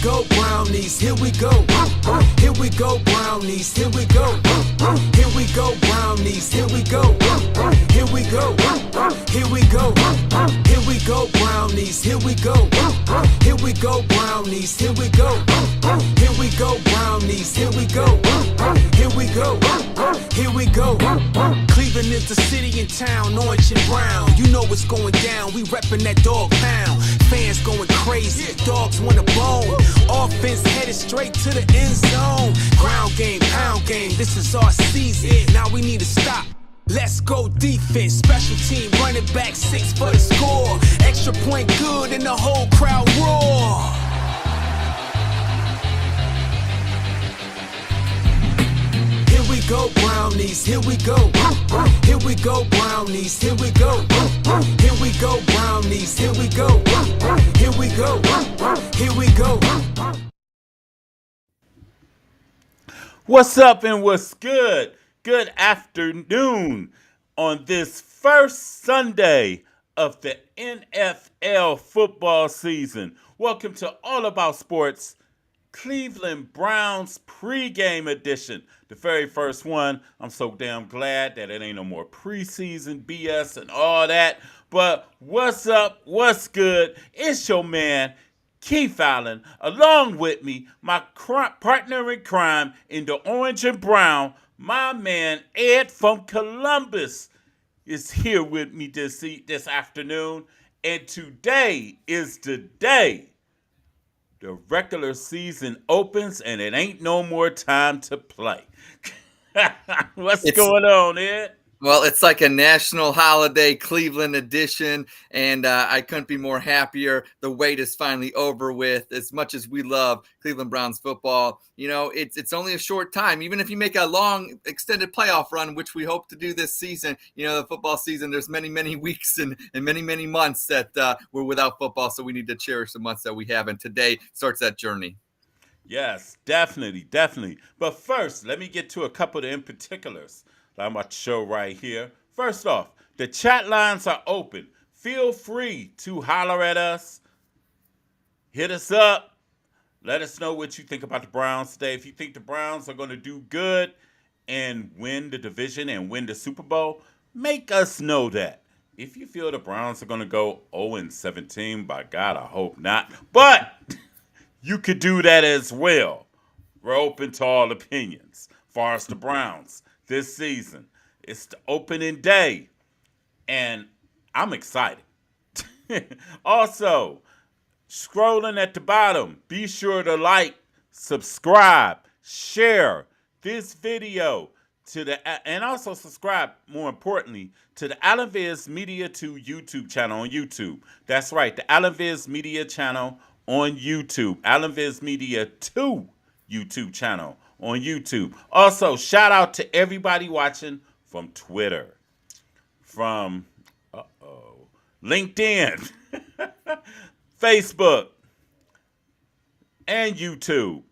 go, brownies, here we go. Here we go, brownies, here we go. Here we go, brownies, here we go. Here we go, here we go. Here we go, brownies, here we go. Here we go, brownies, here we go. Here we go, brownies, here we go. Here we go, here we go. Cleveland is the city and town, orange and brown. You know what's going down, we reppin' that dog pound. Fans going crazy, dogs want a bone. Offense headed straight to the end zone. Ground game, pound game, this is our season. Now we need to stop. Let's go defense, special team, running back 6 for the score. Extra point good and the whole crowd roar. Here we go, brownies, here we go. Here we go, brownies, here we go. Here we go, brownies, here we go. Here we go, here we go. What's up and what's good? Good afternoon on this first Sunday of the NFL football season. Welcome to All About Sports, Cleveland Browns pregame edition. The very first one. I'm so damn glad that it ain't no more preseason BS and all that. But what's up? What's good? It's your man, Keith Allen, along with me, my partner in crime in the orange and brown, my man Ed from Columbus is here with me this afternoon. And today is the day the regular season opens and it ain't no more time to play. What's going on, Ed? Well, it's like a national holiday, Cleveland edition, and I couldn't be more happier. The wait is finally over with. As much as we love Cleveland Browns football, you know, it's only a short time. Even if you make a long, extended playoff run, which we hope to do this season, you know, the football season, there's many, many weeks and many, many months that we're without football, so we need to cherish the months that we have, and today starts that journey. Yes, definitely. But first, let me get to a couple of in particulars I'm about to show right here. First off, the chat lines are open. Feel free to holler at us. Hit us up. Let us know what you think about the Browns today. If you think the Browns are going to do good and win the division and win the Super Bowl, make us know that. If you feel the Browns are going to go 0-17, by God, I hope not. But you could do that as well. We're open to all opinions. As far as the Browns this season, it's the opening day, and I'm excited. Also, scrolling at the bottom, be sure to like, subscribe, share this video and also subscribe, more importantly, to the Allen Viz Media 2 YouTube channel on YouTube. That's right, the Allen Viz Media channel on YouTube. Allen Viz Media 2 YouTube channel on YouTube. Also, shout out to everybody watching from Twitter, from LinkedIn, Facebook, and YouTube.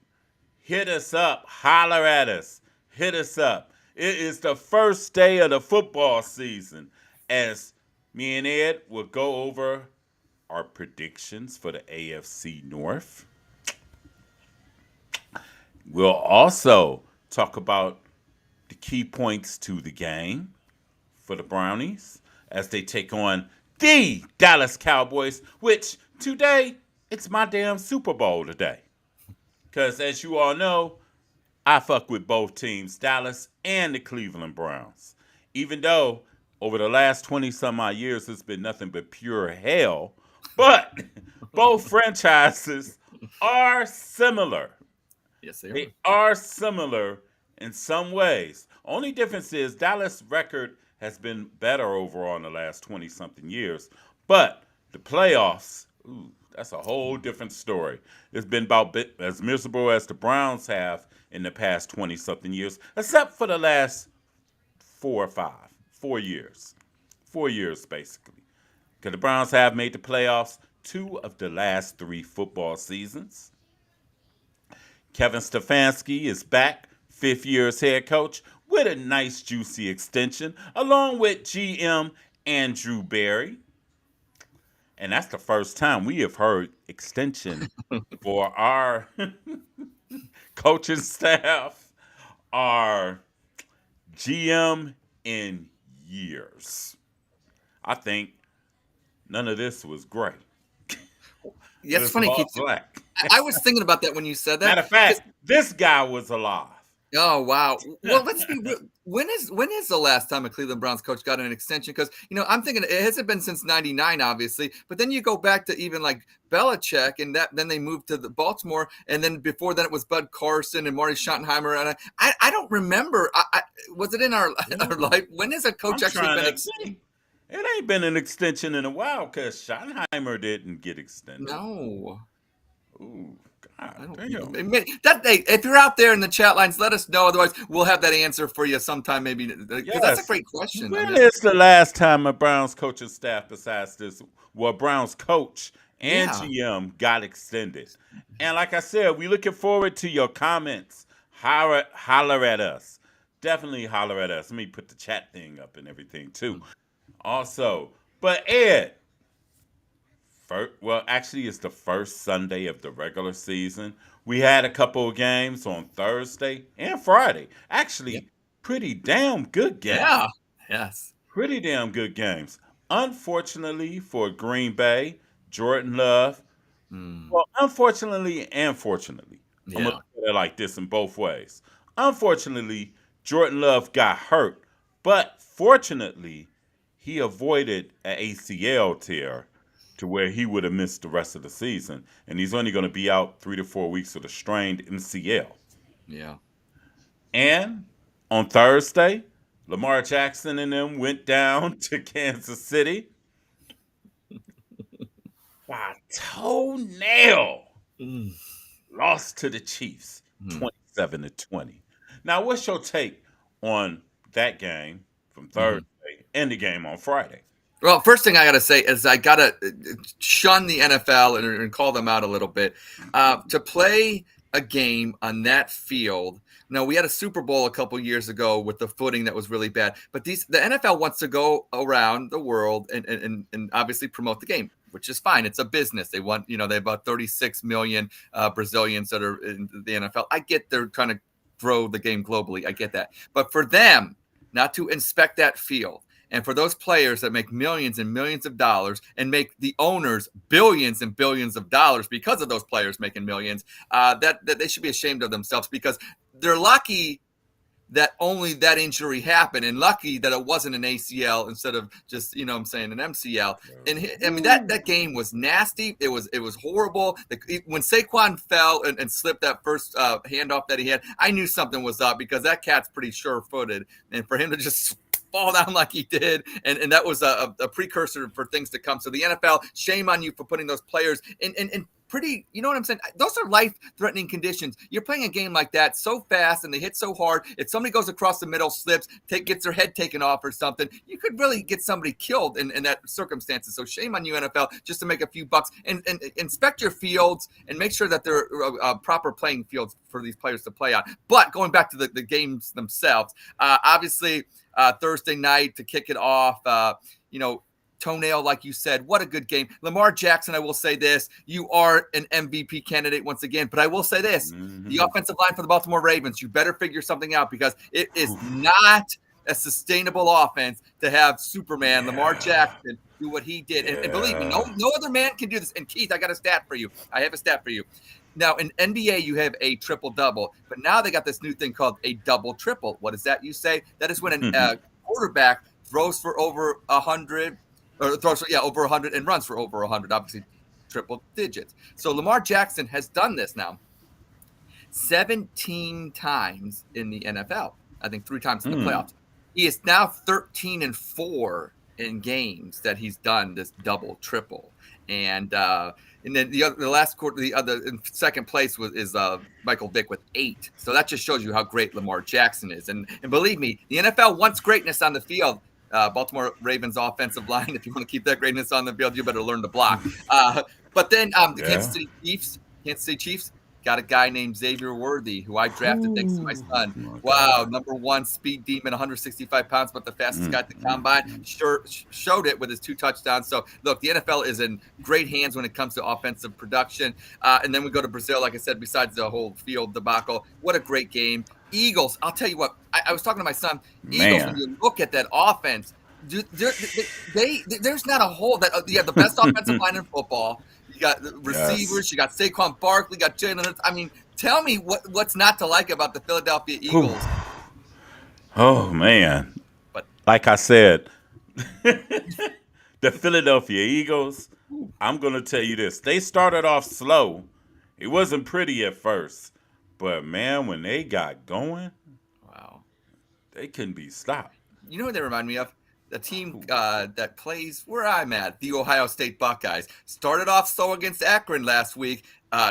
Hit us up, holler at us, hit us up. It is the first day of the football season, as me and Ed will go over our predictions for the AFC North. We'll also talk about the key points to the game for the Brownies as they take on the Dallas Cowboys, which today, it's my damn Super Bowl today. Because as you all know, I fuck with both teams, Dallas and the Cleveland Browns. Even though over the last 20-some-odd years, it's been nothing but pure hell, but both franchises are similar. Yes, they are. They are similar in some ways. Only difference is Dallas' record has been better overall in the last 20-something years. But the playoffs, that's a whole different story. It's been about as miserable as the Browns have in the past 20-something years, except for the last 4 or 5. 4 years. 4 years, basically. Because the Browns have made the playoffs 2 of the last 3 football seasons. Kevin Stefanski is back, 5th year as head coach, with a nice juicy extension, along with GM Andrew Berry. And that's the first time we have heard extension for our coaching staff, our GM in years. I think none of this was great. That's It's funny, all Keith. black. I was thinking about that when you said that. Matter of fact, this guy was alive. Oh wow! Well, let's be real. When is the last time a Cleveland Browns coach got an extension? Because I'm thinking it hasn't been since '99, obviously. But then you go back to even like Belichick, and then they moved to the Baltimore, and then before that it was Bud Carson and Marty Schottenheimer. And I don't remember. Was it in our life? When has a coach actually been extended? It ain't been an extension in a while because Schottenheimer didn't get extended. No. Ooh, I God don't damn. if you're out there in the chat lines, let us know. Otherwise, we'll have that answer for you sometime, maybe. Because that's a great question. When is the last time a Browns coaching staff besides this, Browns coach and GM got extended? And like I said, we looking forward to your comments. Holler at us. Definitely holler at us. Let me put the chat thing up and everything too. Also, but Ed, actually, it's the first Sunday of the regular season. We had a couple of games on Thursday and Friday. Actually, pretty damn good games. Yeah. Yes. Pretty damn good games. Unfortunately for Green Bay, Jordan Love. Well, unfortunately and fortunately. I'm going to look at it like this in both ways. Unfortunately, Jordan Love got hurt, but fortunately, he avoided an ACL tear to where he would have missed the rest of the season. And he's only going to be out 3 to 4 weeks with a strained MCL. Yeah. And on Thursday, Lamar Jackson and them went down to Kansas City by toenail. Lost to the Chiefs 27-20. Now, what's your take on that game from Thursday and the game on Friday? Well, first thing I got to say is I got to shun the NFL and call them out a little bit. To play a game on that field. Now, we had a Super Bowl a couple years ago with the footing that was really bad. But the NFL wants to go around the world and obviously promote the game, which is fine. It's a business. They want, they have about 36 million Brazilians that are in the NFL. I get they're trying to grow the game globally. I get that. But for them not to inspect that field, and for those players that make millions and millions of dollars and make the owners billions and billions of dollars because of those players making millions, that they should be ashamed of themselves, because they're lucky that only that injury happened, and lucky that it wasn't an ACL instead of just, an MCL. And I mean, that game was nasty. It was horrible. When Saquon fell and slipped that first handoff that he had, I knew something was up, because that cat's pretty sure-footed. And for him to just fall down like he did, and that was a precursor for things to come. So the NFL, shame on you for putting those players in pretty, you know what I'm saying? Those are life-threatening conditions. You're playing a game like that so fast, and they hit so hard. If somebody goes across the middle, slips, gets their head taken off or something, you could really get somebody killed in that circumstances. So shame on you, NFL, just to make a few bucks. And inspect your fields and make sure that they're proper playing fields for these players to play on. But going back to the games themselves, obviously Thursday night to kick it off, toenail, like you said, what a good game. Lamar Jackson, I will say this, you are an MVP candidate once again, but I will say this, the offensive line for the Baltimore Ravens, you better figure something out, because it is not a sustainable offense to have Superman, Lamar Jackson, do what he did. And believe me, no other man can do this. And Keith, I got a stat for you. I have a stat for you. Now, in NBA, you have a triple-double, but now they got this new thing called a double-triple. What is that, you say? That is when a quarterback throws for over 100, or throws for, over 100 and runs for over 100, obviously triple digits. So Lamar Jackson has done this now 17 times in the NFL. I think 3 times in the playoffs. He is now 13-4 in games that he's done this double triple. And then the last quarter, in second place is Michael Vick with 8. So that just shows you how great Lamar Jackson is. And believe me, the NFL wants greatness on the field. Baltimore Ravens offensive line, if you want to keep that greatness on the field, you better learn to block. But then the Kansas City Chiefs got a guy named Xavier Worthy, who I drafted thanks to my Ooh, son. my Wow, God. #1 speed demon, 165 pounds, but the fastest guy Mm, at the mm, combine. mm. Showed it with his 2 touchdowns. So, look, the NFL is in great hands when it comes to offensive production. And then we go to Brazil, like I said, besides the whole field debacle. What a great game. Eagles, I'll tell you what, I was talking to my son. Eagles, when Man, you look at that offense, there's not a hole that you have the best offensive line in football. You got yes. receivers, you got Saquon Barkley, you got Jalen Hurts. I mean, tell me what's not to like about the Philadelphia Whew. Eagles. Oh man, But like I said, the Philadelphia Eagles. I'm gonna tell you this: they started off slow. It wasn't pretty at first, but man, when they got going, wow, they couldn't be stopped. you know what they remind me of? The team Who? that plays where I'm at, the Ohio State Buckeyes. Started off slow against Akron last week,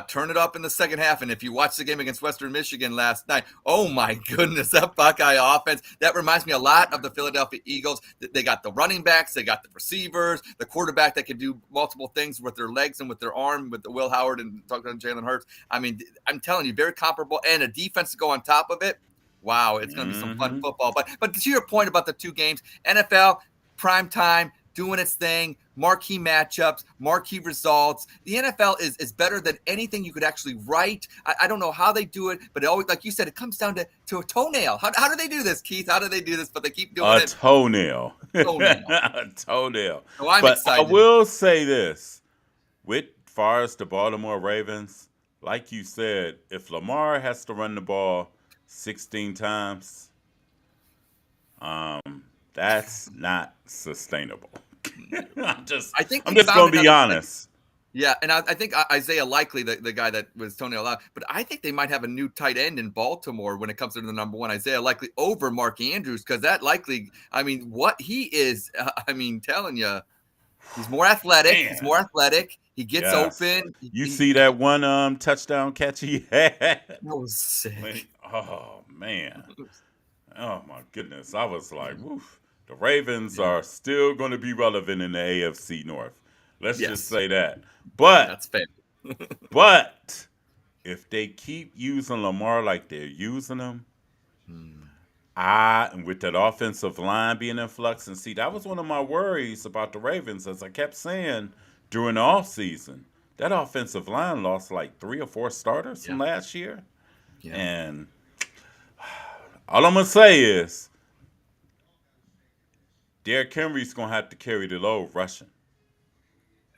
turned it up in the second half. And if you watch the game against Western Michigan last night, oh my goodness, that Buckeye offense, that reminds me a lot of the Philadelphia Eagles. They got the running backs, they got the receivers, the quarterback that can do multiple things with their legs and with their arm, with the Will Howard and talking to Jalen Hurts. I mean, I'm telling you, very comparable, and a defense to go on top of it. Wow, it's going to be some fun Mm-hmm. football. But to your point about the 2 games, NFL prime time doing its thing, marquee matchups, marquee results. The NFL is better than anything you could actually write. I don't know how they do it, but it always, like you said, it comes down to a toenail. How do they do this, Keith? How do they do this? But they keep doing A it. toenail. Toenail. A toenail. So I'm But I excited. will say this: with far as the Baltimore Ravens, like you said, if Lamar has to run the ball 16 times, that's not sustainable. I'm just I think I'm they just found gonna be another place. honest. Yeah, and I think Isaiah Likely, the guy that was toenail out, but I think they might have a new tight end in Baltimore when it comes to the #1, Isaiah Likely over Mark Andrews, because that Likely, I mean, what he is, I mean, telling you, he's more athletic. He's Man. more athletic. He gets Yes. open. You see that one touchdown catch he had? That was sick. Oh man. Oh my goodness. I was like, woof. The Ravens Yeah. are still going to be relevant in the AFC North. Let's just Yes, say that. But that's fair. but if they keep using Lamar like they're using him, and with that offensive line being in flux, and see, that was one of my worries about the Ravens, as I kept saying during the offseason. That offensive line lost like 3 or 4 starters Yeah, from last year. yeah. And all I'm going to say is Derrick Henry's going to have to carry the load rushing.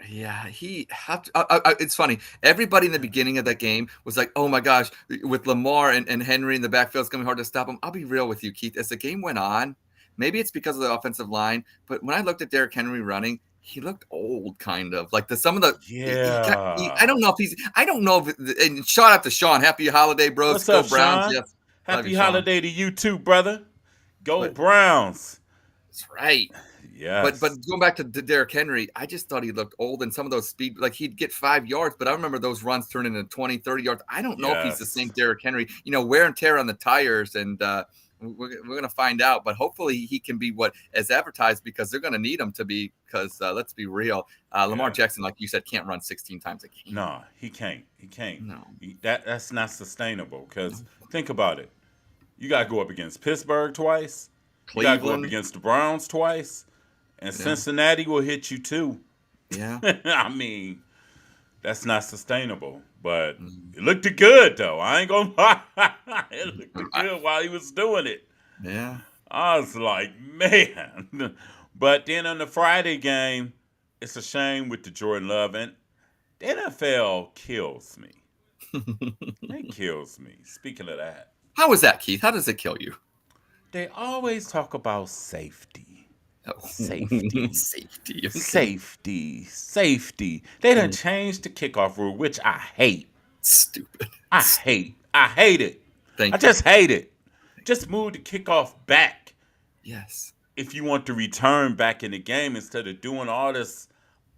Yeah, it's funny. Everybody in the beginning of that game was like, "Oh my gosh!" With Lamar and Henry in the backfield, it's gonna be hard to stop him. I'll be real with you, Keith. As the game went on, maybe it's because of the offensive line, but when I looked at Derrick Henry running, he looked old, kind of like some of the. I Yeah. don't know if he's. I don't know if. And shout out to Sean. Happy holiday, bros. What's Go up, Browns. Sean? Yes, love you, Happy Sean. holiday to you too, brother. Go But Browns. that's right. But Yes. going back to Derrick Henry, I just thought he looked old and some of those speed, like he'd get 5 yards, but I remember those runs turning into 20, 30 yards. I don't know if he's the same Yes. Derrick Henry, wear and tear on the tires, and we're going to find out. But hopefully he can be what as advertised, because they're going to need him to be, because let's be real. Lamar Yeah. Jackson, like you said, can't run 16 times a game. No, he can't. He can't. No. That's not sustainable. Because think about it. You got to go up against Pittsburgh twice. You got to go up Cleveland. against the Browns twice, and Yeah. Cincinnati will hit you too. Yeah. I mean, that's not sustainable. But Mm. it looked good though. I ain't gonna lie. It looked I- good while he was doing it. yeah. I was like, man. But then on the Friday game, it's a shame with the Jordan Love, and the NFL kills me. It kills me. Speaking of that, How was that, Keith? How does it kill you? they always talk about safety. Oh. Safety. Safety. Okay. Safety. They done changed the kickoff rule, which I hate. Stupid. I hate it. Thank I you. just hate it. Just move the kickoff back Yes. if you want to return back in the game instead of doing all this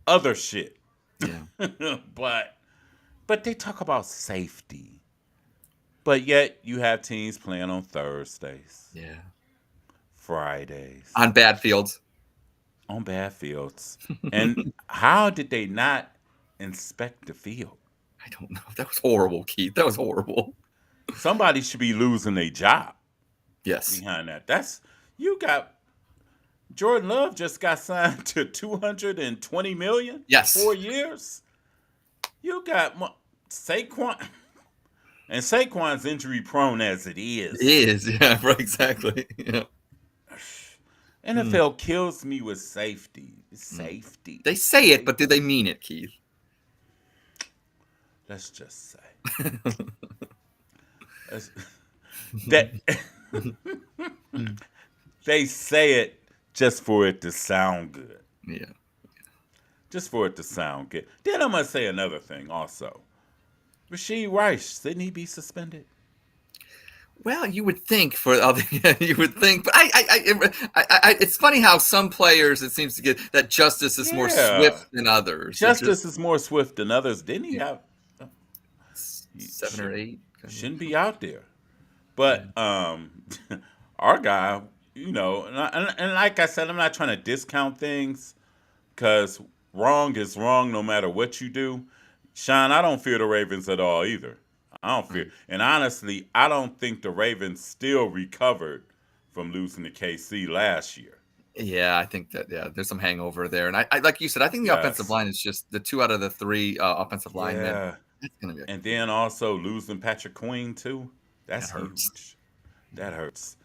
other shit. Yeah. but they talk about safety. But yet you have teams playing on Thursdays, Yeah. Fridays, On bad fields. on bad fields. And how did they not inspect the field? I don't know. That was horrible, Keith. That was horrible. Somebody should be losing their job Yes. behind that. That's you got Jordan Love just got signed to 220 million, Yes. 4 years. You got Saquon, and Saquon's injury prone as it It is. is. Yeah, right, exactly. Yeah. NFL kills me with safety. Safety. They say it, but do they mean it, Keith? Let's just say that they say it just for it to sound good. Yeah. Just for it to sound good. Then I'm gonna say another thing also. Rasheed Rice, didn't he be suspended? Well, you would think for other, you would think, but it's funny how some players it seems to get that justice is more swift than others. Justice is more swift than others. Didn't he have 7 or 8? Shouldn't be out there. But our guy, and like I said, I'm not trying to discount things because wrong is wrong no matter what you do. Sean, I don't fear the Ravens at all either. I don't fear. And honestly, I don't think the Ravens still recovered from losing to KC last year. Yeah, I think that there's some hangover there, and I like you said, I think the offensive line is just the 2 out of the 3 offensive linemen. Yeah. That's gonna be And then also losing Patrick Queen too. That hurts. huge. That hurts.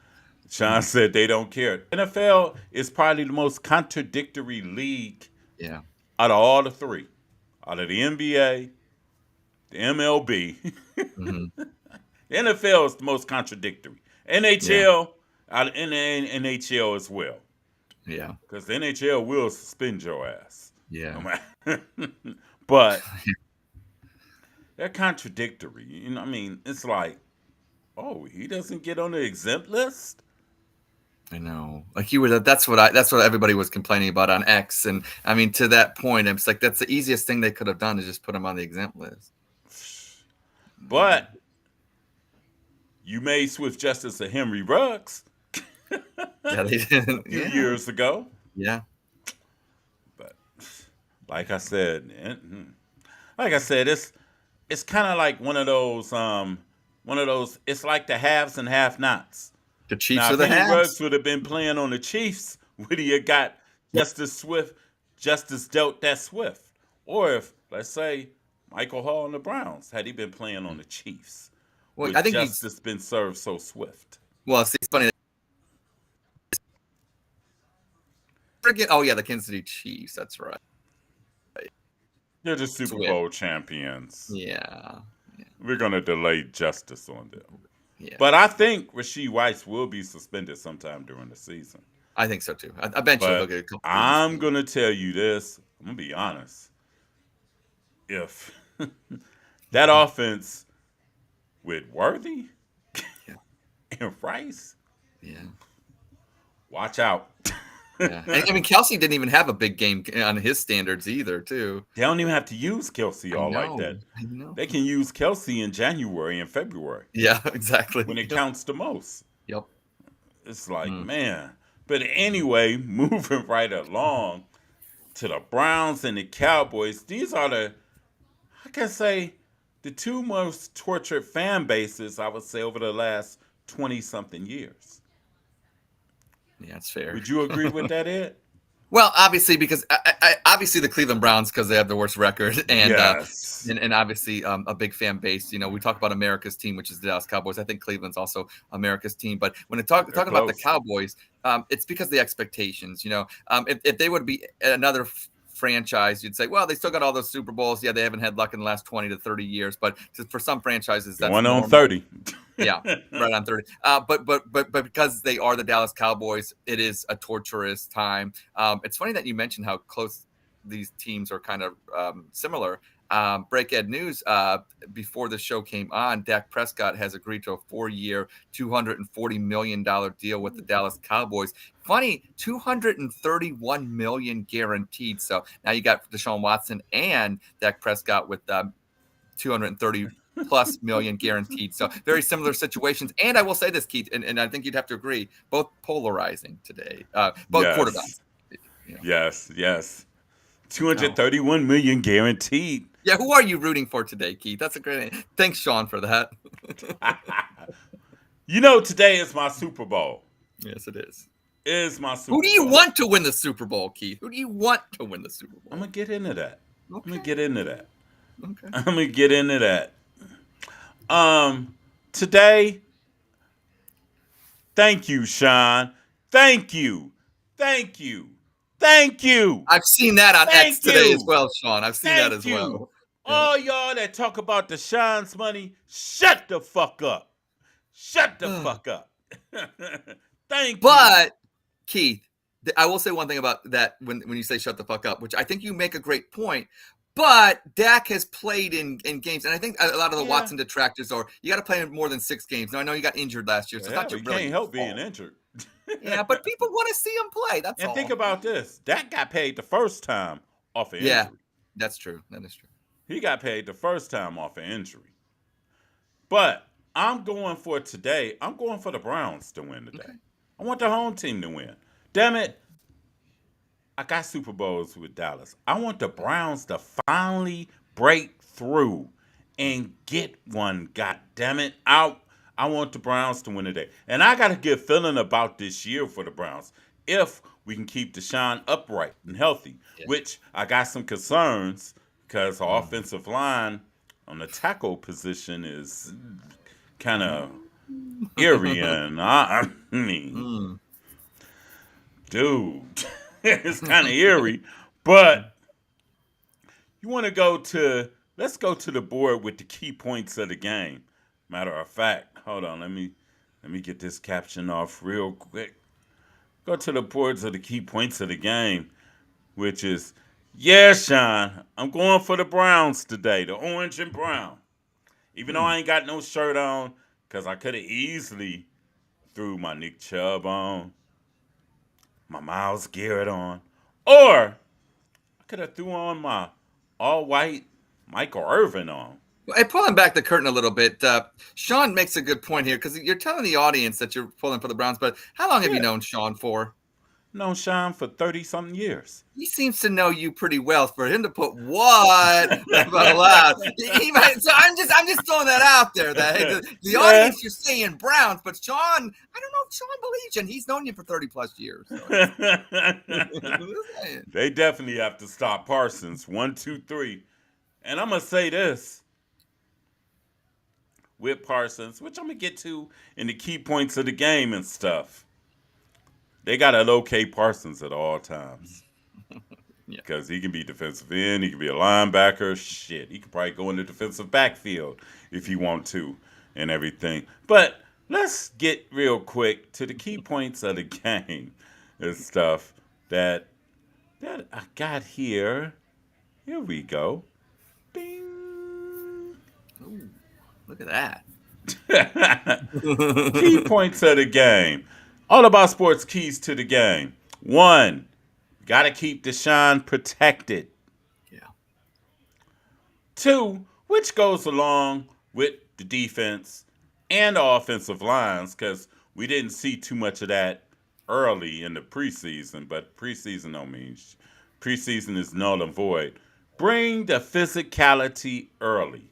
Sean said they don't care. NFL is probably the most contradictory league Yeah. out of all the 3. Out of the NBA, the MLB. The NFL is the most contradictory. NHL, out of NHL as well. Yeah. Because the NHL will suspend your ass. Yeah. But they're contradictory. You know what I mean? It's like, oh, he doesn't get on the exempt list? I know. Like that's what everybody was complaining about on X. And I mean, to that point, it's like that's the easiest thing they could have done is just put him on the exempt list. But you made Swift Justice a Henry Ruggs. Yeah, they did a few years ago. Yeah. But like I said, it's kind of like one of those. It's like the haves and have-nots. The Chiefs now, are the if Henry haves. Ruggs would have been playing on the Chiefs, would he have got Justice dealt that Swift? Or if, let's say, Michael Hall and the Browns, had he been playing on the Chiefs, would I think justice been served so swift? Well, it's funny. Oh, yeah, the Kansas City Chiefs. That's right. They're the Super Bowl champions. Yeah. We're going to delay justice on them. Yeah. But I think Rasheed Rice will be suspended sometime during the season. I think so, too. I bet you'll get a couple. I'm going to tell you this. I'm going to be honest. If that offense with Worthy and Rice, watch out. Yeah. I mean, Kelsey didn't even have a big game on his standards either, too. They don't even have to use Kelsey like that. I know. They can use Kelsey in January and February. Yeah, exactly. When it counts the most. Yep. It's like, man. But anyway, moving right along to the Browns and the Cowboys. These are the 2 most tortured fan bases, I would say, over the last 20-something years. Yeah, that's fair. Would you agree with that, Ed? Well, obviously, because obviously the Cleveland Browns, because they have the worst record, and and obviously a big fan base. You know, we talk about America's team, which is the Dallas Cowboys. I think Cleveland's also America's team. But when talking about the Cowboys, it's because of the expectations. You know, if they would be another franchise, you'd say, well, they still got all those Super Bowls. Yeah, they haven't had luck in the last 20 to 30 years, but for some franchises, that's 1 on 30. Yeah, right on 30. But because they are the Dallas Cowboys, it is a torturous time. It's funny that you mentioned how close these teams are kind of similar. Break news, before the show came on, Dak Prescott has agreed to a 4-year, $240 million deal with the Dallas Cowboys. Funny, $231 million guaranteed. So now you got Deshaun Watson and Dak Prescott with $230 plus million guaranteed. So very similar situations. And I will say this, Keith, and I think you'd have to agree, both polarizing today. Both quarterbacks. Yes. 231 million guaranteed. Yeah, who are you rooting for today, Keith? That's a great. Thanks, Sean, for that. Today is my Super Bowl. Yes, it is. It is my Who Super do you Bowl. want to win the Super Bowl, Keith? Who do you want to win the Super I'm Bowl? gonna get into that. Okay. Okay. I'm gonna get into that. Today, thank you, Sean. Thank you. Thank you. Thank you. I've seen that on X Thank today as you. well, Sean. I've seen that Thank as you. well. Yeah. All y'all that talk about the Sean's money, shut the fuck up. Shut the fuck up. Thank you. But Keith, I will say one thing about that when you say shut the fuck up, which I think you make a great point. But Dak has played in games, and I think a lot of the Watson detractors are you got to play in more than 6 games. Now I know you got injured last year, so it's not you really can't help your being fault. injured. Yeah, but people want to see him play. That's all. And think about this: Dak got paid the first time off an injury. That's true. That is true. He got paid the first time off an injury. But I'm going for today. I'm going for the Browns to win today. Okay. I want the home team to win. Damn it. I got Super Bowls with Dallas. I want the Browns to finally break through and get one. God damn it. I want the Browns to win today. And I got a good feeling about this year for the Browns if we can keep Deshaun upright and healthy, which I got some concerns because the offensive line on the tackle position is kind of eerie. And I mean, dude, it's kind of eerie. But you want to let's go to the board with the key points of the game. Matter of fact, hold on, let me get this caption off real quick. Go to the boards of the key points of the game, which is, yeah, Sean, I'm going for the Browns today, the orange and brown. Even though I ain't got no shirt on, because I could have easily threw my Nick Chubb on, my Miles Garrett on, or I could have threw on my all-white Michael Irvin on. And pulling back the curtain a little bit, Sean makes a good point here because you're telling the audience that you're pulling for the Browns, but how long have you known Sean for? Known Sean for 30-something years. He seems to know you pretty well. For him to put what about loud, so I'm just throwing that out there. That the audience, you're saying Browns, but Sean, I don't know if Sean believes you, and he's known you for 30 plus years. So. They definitely have to stop Parsons. 1, 2, 3, and I'm gonna say this with Parsons, which I'm gonna get to in the key points of the game and stuff. They got to locate Parsons at all times. Because he can be defensive end, he can be a linebacker. Shit, he could probably go in the defensive backfield if he want to and everything. But let's get real quick to the key points of the game and stuff that I got here. Here we go. Bing. Ooh, look at that. Key points of the game. All about sports keys to the game. 1, got to keep Deshaun protected. Yeah. 2, which goes along with the defense and the offensive lines, because we didn't see too much of that early in the preseason, but preseason don't mean preseason is null and void. Bring the physicality early.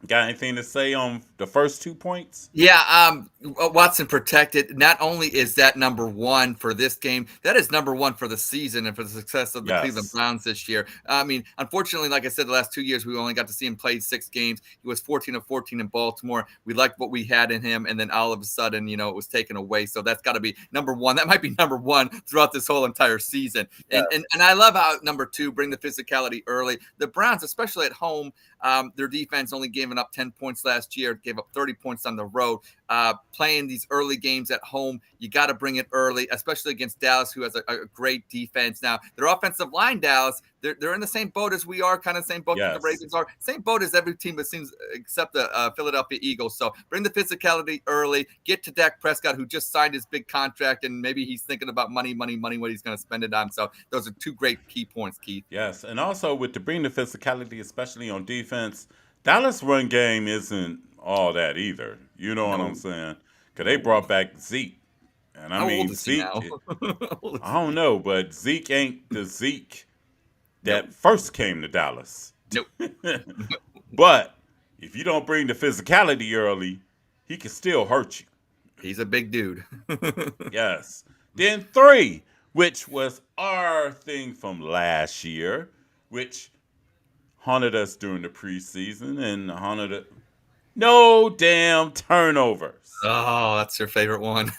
Got anything to say on the first 2 points? Yeah, Watson protected. Not only is that number 1 for this game, that is number 1 for the season and for the success of the Cleveland Browns this year. I mean, unfortunately, like I said, the last 2 years, we only got to see him play 6 games. He was 14 of 14 in Baltimore. We liked what we had in him, and then all of a sudden, it was taken away. So that's got to be number 1. That might be number 1 throughout this whole entire season. And I love how number 2, bring the physicality early. The Browns, especially at home, their defense only giving up 10 points last year, gave up 30 points on the road. Playing these early games at home, you got to bring it early, especially against Dallas, who has a great defense. Now, their offensive line, Dallas, they're in the same boat as we are, kind of same boat that the Ravens are, same boat as every team that seems except the Philadelphia Eagles. So bring the physicality early, get to Dak Prescott, who just signed his big contract, and maybe he's thinking about money, what he's going to spend it on. So those are 2 great key points, Keith. Yes, and also with the bring the physicality, especially on defense, Dallas' run game isn't all that either. You know what I'm saying? Because they brought back Zeke. And I mean, Zeke, I don't know, but Zeke ain't the Zeke Nope. that first came to Dallas. Nope. But if you don't bring the physicality early, he can still hurt you. He's a big dude. Yes. Then 3, which was our thing from last year, which haunted us during the preseason and haunted it. No damn turnovers. Oh, that's your favorite one.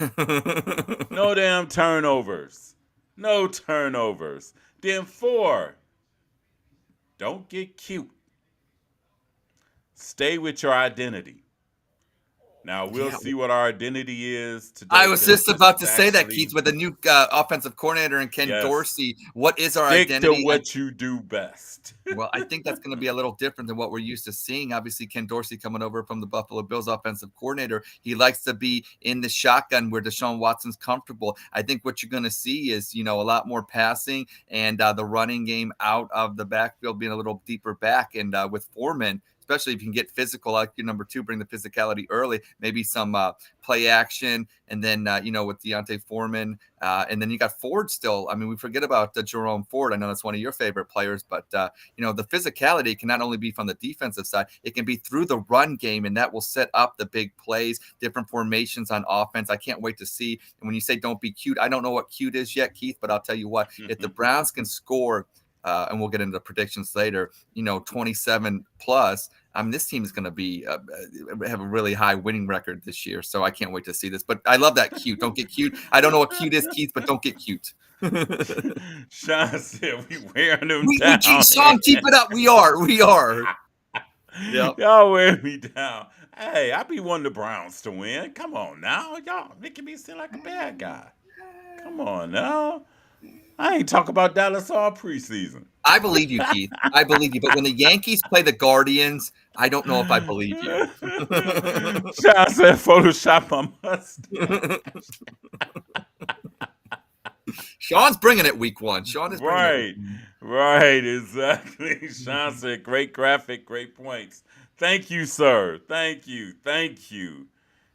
No damn turnovers. No turnovers. Then 4, don't get cute. Stay with your identity. Now we'll Yeah. see what our identity is today. I was 'cause just this about is to say that, actually, Keith, with the new offensive coordinator and Ken yes, Dorsey. What is our stick to identity? what you do best. Well, I think that's going to be a little different than what we're used to seeing. Obviously, Ken Dorsey coming over from the Buffalo Bills offensive coordinator. He likes to be in the shotgun where Deshaun Watson's comfortable. I think what you're going to see is, a lot more passing and the running game out of the backfield being a little deeper back. And with Foreman, especially if you can get physical, like your number 2, bring the physicality early, maybe some play action. And then, with Deontay Foreman, and then you got Ford still. I mean, we forget about Jerome Ford. I know that's one of your favorite players, but, the physicality can not only be from the defensive side, it can be through the run game, and that will set up the big plays, different formations on offense. I can't wait to see. And when you say don't be cute, I don't know what cute is yet, Keith, but I'll tell you what, if the Browns can score, and we'll get into predictions later, 27 plus, this team is going to be have a really high winning record this year. So I can't wait to see this. But I love that cute. Don't get cute. I don't know what cute is, Keith, but don't get cute. Sean said we wearing them down. Sean, keep it up. We are. Yep. Y'all wear me down. Hey, I be wanting the Browns to win. Come on now. Y'all making me seem like a bad guy. Come on now. I ain't talk about Dallas all preseason. I believe you, Keith. I believe you. But when the Yankees play the Guardians, I don't know if I believe you. Sean said Photoshop my mustache. Sean's bringing it week 1. Sean is bringing it. Right, exactly. Sean said, great graphic, great points. Thank you, sir. Thank you.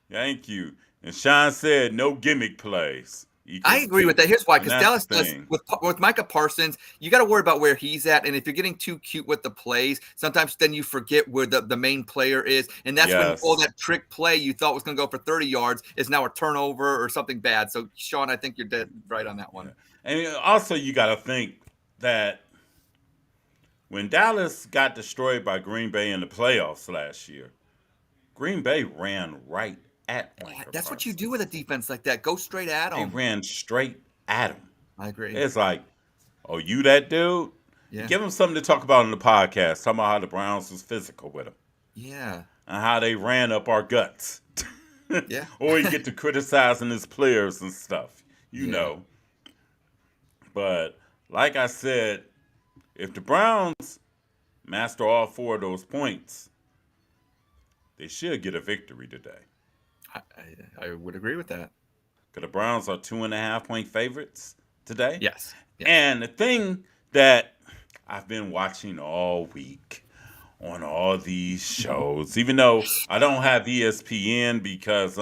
And Sean said, no gimmick plays. I agree with that. Here's why, because Dallas does with Micah Parsons, you got to worry about where he's at, and if you're getting too cute with the plays, sometimes then you forget where the main player is, and that's when that trick play you thought was going to go for 30 yards is now a turnover or something bad. So, Sean, I think you're dead right on that one. And also, you got to think that when Dallas got destroyed by Green Bay in the playoffs last year, Green Bay ran right at Micah That's Parsons. what you do with a defense like that. Go straight at him. They ran straight at him. I agree. It's like, oh, you that dude? Yeah. Give him something to talk about in the podcast. Talk about how the Browns was physical with him. Yeah. And how they ran up our guts. Yeah. Or you get to criticizing his players and stuff. You know. But like I said, if the Browns master all 4 of those points, they should get a victory today. I would agree with that. Because the Browns are 2.5-point favorites today. Yes. And the thing that I've been watching all week on all these shows, even though I don't have ESPN because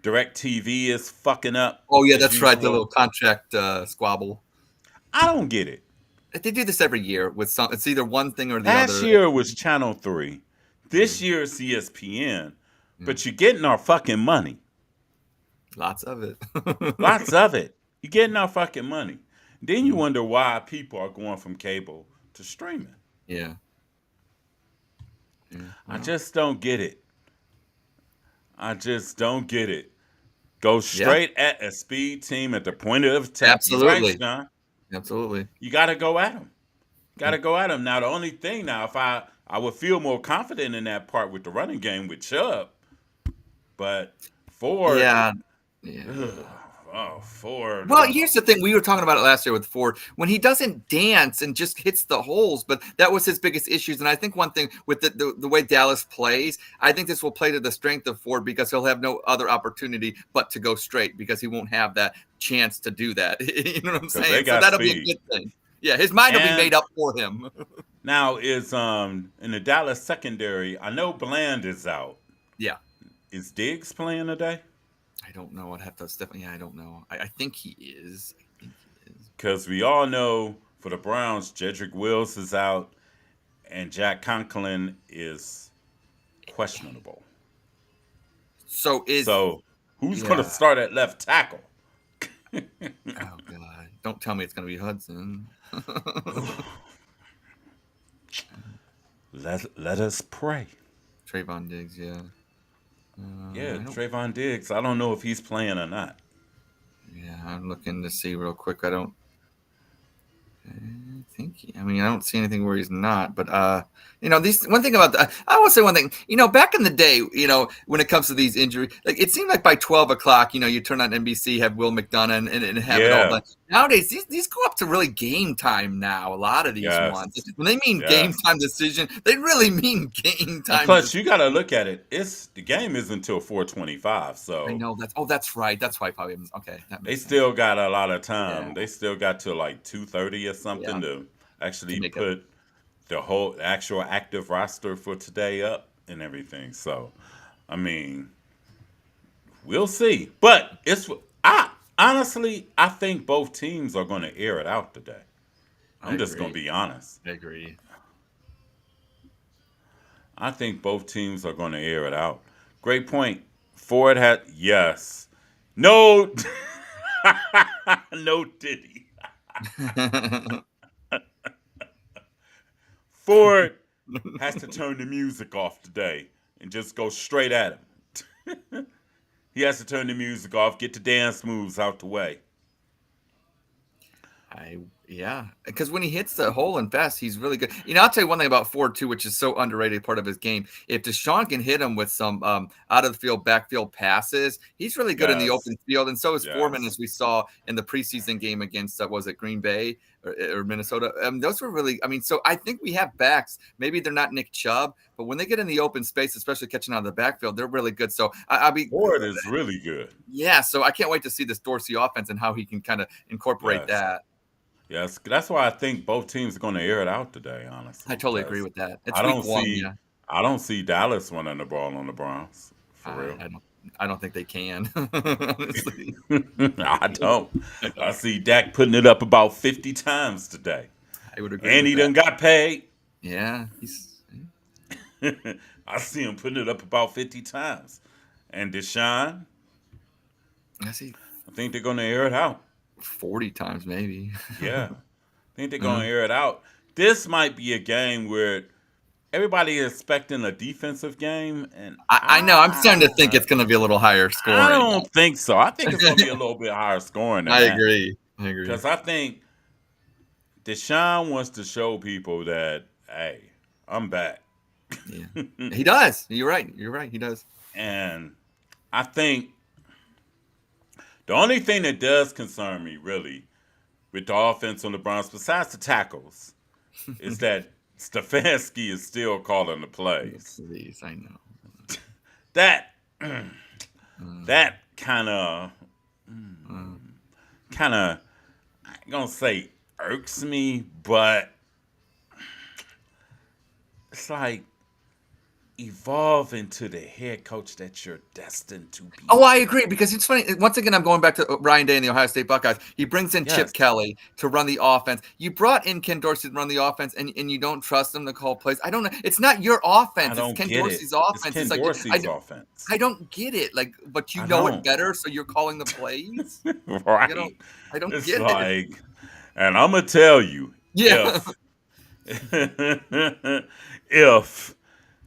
DirecTV is fucking up. Oh, yeah, that's right. The little contract squabble. I don't get it. They do this every year with some. It's either one thing or the other. Last year it was Channel 3. This year it's ESPN. But you're getting our fucking money. Lots of it. Lots of it. You're getting our fucking money. Then you wonder why people are going from cable to streaming. Yeah. I just don't get it. Go straight at a speed team at the point of attack. Absolutely. Right, Sean? Absolutely. You got to go at them. Now, the only thing now, if I would feel more confident in that part with the running game with Chubb. But Ford. Yeah. Ford. Well, here's the thing. We were talking about it last year with Ford. When he doesn't dance and just hits the holes, but that was his biggest issues. And I think one thing with the way Dallas plays, I think this will play to the strength of Ford because he'll have no other opportunity but to go straight because he won't have that chance to do that. You know what I'm saying? So that'll be a good thing. Yeah, his mind will be made up for him. Now is in the Dallas secondary, I know Bland is out. Yeah. Is Diggs playing today? I don't know. I'd have to Stephanie. I don't know. I think he is. Because we all know For the Browns, Jedrick Wills is out, and Jack Conklin is questionable. So is So, who's going to yeah. start at left tackle? Oh God! Don't tell me it's going to be Hudson. Let us pray. Trayvon Diggs, yeah. Yeah, I don't. Trayvon Diggs. I don't know if he's playing or not. Yeah, I'm looking to see real quick. I don't. I think. I mean, I don't see anything where he's not. But these one thing about I will say one thing. Back in the day, when it comes to these injuries, like it seemed like by 12 o'clock, you turn on NBC, have Will McDonough, and have it all Yeah. done. Nowadays, these go up to really game time now. A lot of these ones, Yes. when they mean game Yes. time decision, they really mean game And time. plus, you got to look at it. It's the game is until 4:25, I so know that's right. That's why probably okay. That they makes sense. still got a lot of Yeah, time. They still got to like 2:30 or yeah. something to To actually make up. put the whole actual active roster for today up and everything. So, I mean, we'll see. But I honestly, I think both teams are going to air it out today. I I'm just going agree. to be honest. I agree. I think both teams are going to air it out. Great point. Ford had yes. No, no Diddy. Ford has to turn the music off today and just go straight at him. He has to turn the music off, get the dance moves out the way. Yeah, because when he hits the hole and fast, he's really good. I'll tell you one thing about Ford too, which is so underrated part of his game. If Deshaun can hit him with some out of the field, backfield passes, he's really good in the Yes, open field, and so is Foreman, yes. as we saw in the preseason game against was it Green Bay or Minnesota. Those were really, I mean, so I think we have backs. Maybe they're not Nick Chubb, but when they get in the open space, especially catching out of the backfield, they're really good. So I'll be. Ford is really good. Yeah, so I can't wait to see this Dorsey offense and how he can kind of incorporate Yes, that. yes. That's why I think both teams are going to air it out today, honestly, I totally agree because with that. It's I week don't one, see, yeah. I don't see Dallas running the ball on the Browns for I, real. I don't. I don't think they can. Honestly, I don't. I see Dak putting it up about 50 times today, I would agree and with he that. done got paid. Yeah, he's. I see him putting it up about 50 times. And Deshaun, I see I think they're going to air it out. 40 times maybe. Yeah, I think they're going Uh, to air it out. This might be a game where everybody is expecting a defensive game, and I know. I'm starting to think it's going to be a little higher I scoring. don't think so. I think it's going to be a little bit higher scoring than I that. agree. I agree. Because I think Deshaun wants to show people that, hey, I'm back. Yeah, he does. You're right. You're right. He does. And I think the only thing that does concern me, really, with the offense on the Browns, besides the tackles, is that Stefanski is still calling the plays. Please, I know. That Uh, that uh, kind of I ain't gonna say irks me, but it's like evolve into the head coach that you're destined to be. Oh, I agree because it's funny. Once again, I'm going back to Ryan Day and the Ohio State Buckeyes. He brings in Chip Yes, Kelly to run the offense. You brought in Ken Dorsey to run the offense, and you don't trust him to call plays. I don't know. It's not your I offense. It's don't Ken get it. Dorsey's It's offense. It's Ken like Dorsey's offense. I don't get it. Like, but you I know it don't. better, so you're calling the plays. Like, Right? I don't It's get it. like, and I'm gonna tell you, Yeah. if if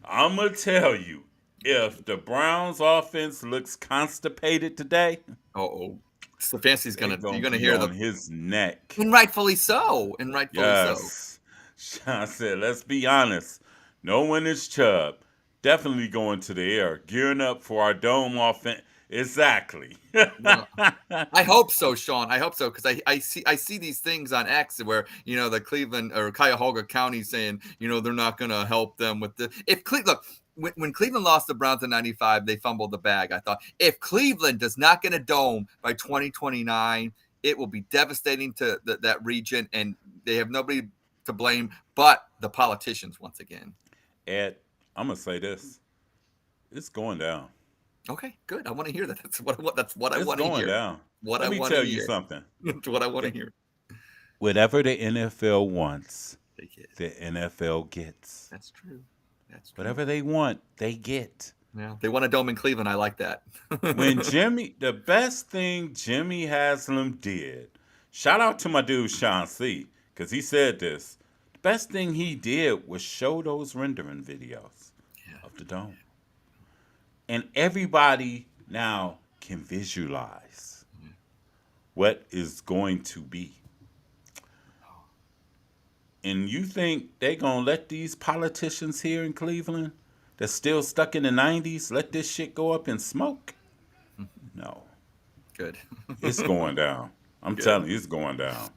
I'm gonna tell you, if the Browns offense looks constipated today, Oh, Stefanski's they you're gonna gonna be hear the on his neck. and rightfully so, and rightfully so. Yes. I said, let's be honest. No one is Chubb. Definitely going to the air. Gearing up for our dome offense. Exactly. Well, I hope so, Sean. I hope so because I see these things on X where the Cleveland or Cuyahoga County saying they're not going to help them with the if Cleveland. Look, when Cleveland lost the Browns in '95, they fumbled the bag. I thought if Cleveland does not get a dome by 2029, it will be devastating to that region, and they have nobody to blame but the politicians once again. Ed, I'm gonna say this. It's going down. Okay, good. I want to hear that. That's what I want. That's what I It's want to going hear. down. What Let I me want to tell you hear. something. That's what I want to hear. whatever the NFL wants, They get. the NFL gets. That's true. That's true. Whatever they want, they get. Yeah, they won a dome in Cleveland. I like that. The best thing Jimmy Haslam did, shout out to my dude Sean C, because he said this. The best thing he did was show those rendering videos Yeah. of the dome. And everybody now can visualize what is going to be. And you think they gonna let these politicians here in Cleveland that's still stuck in the 90s let this shit go up in smoke? No. Good. It's going down. I'm Good. telling you, it's going down.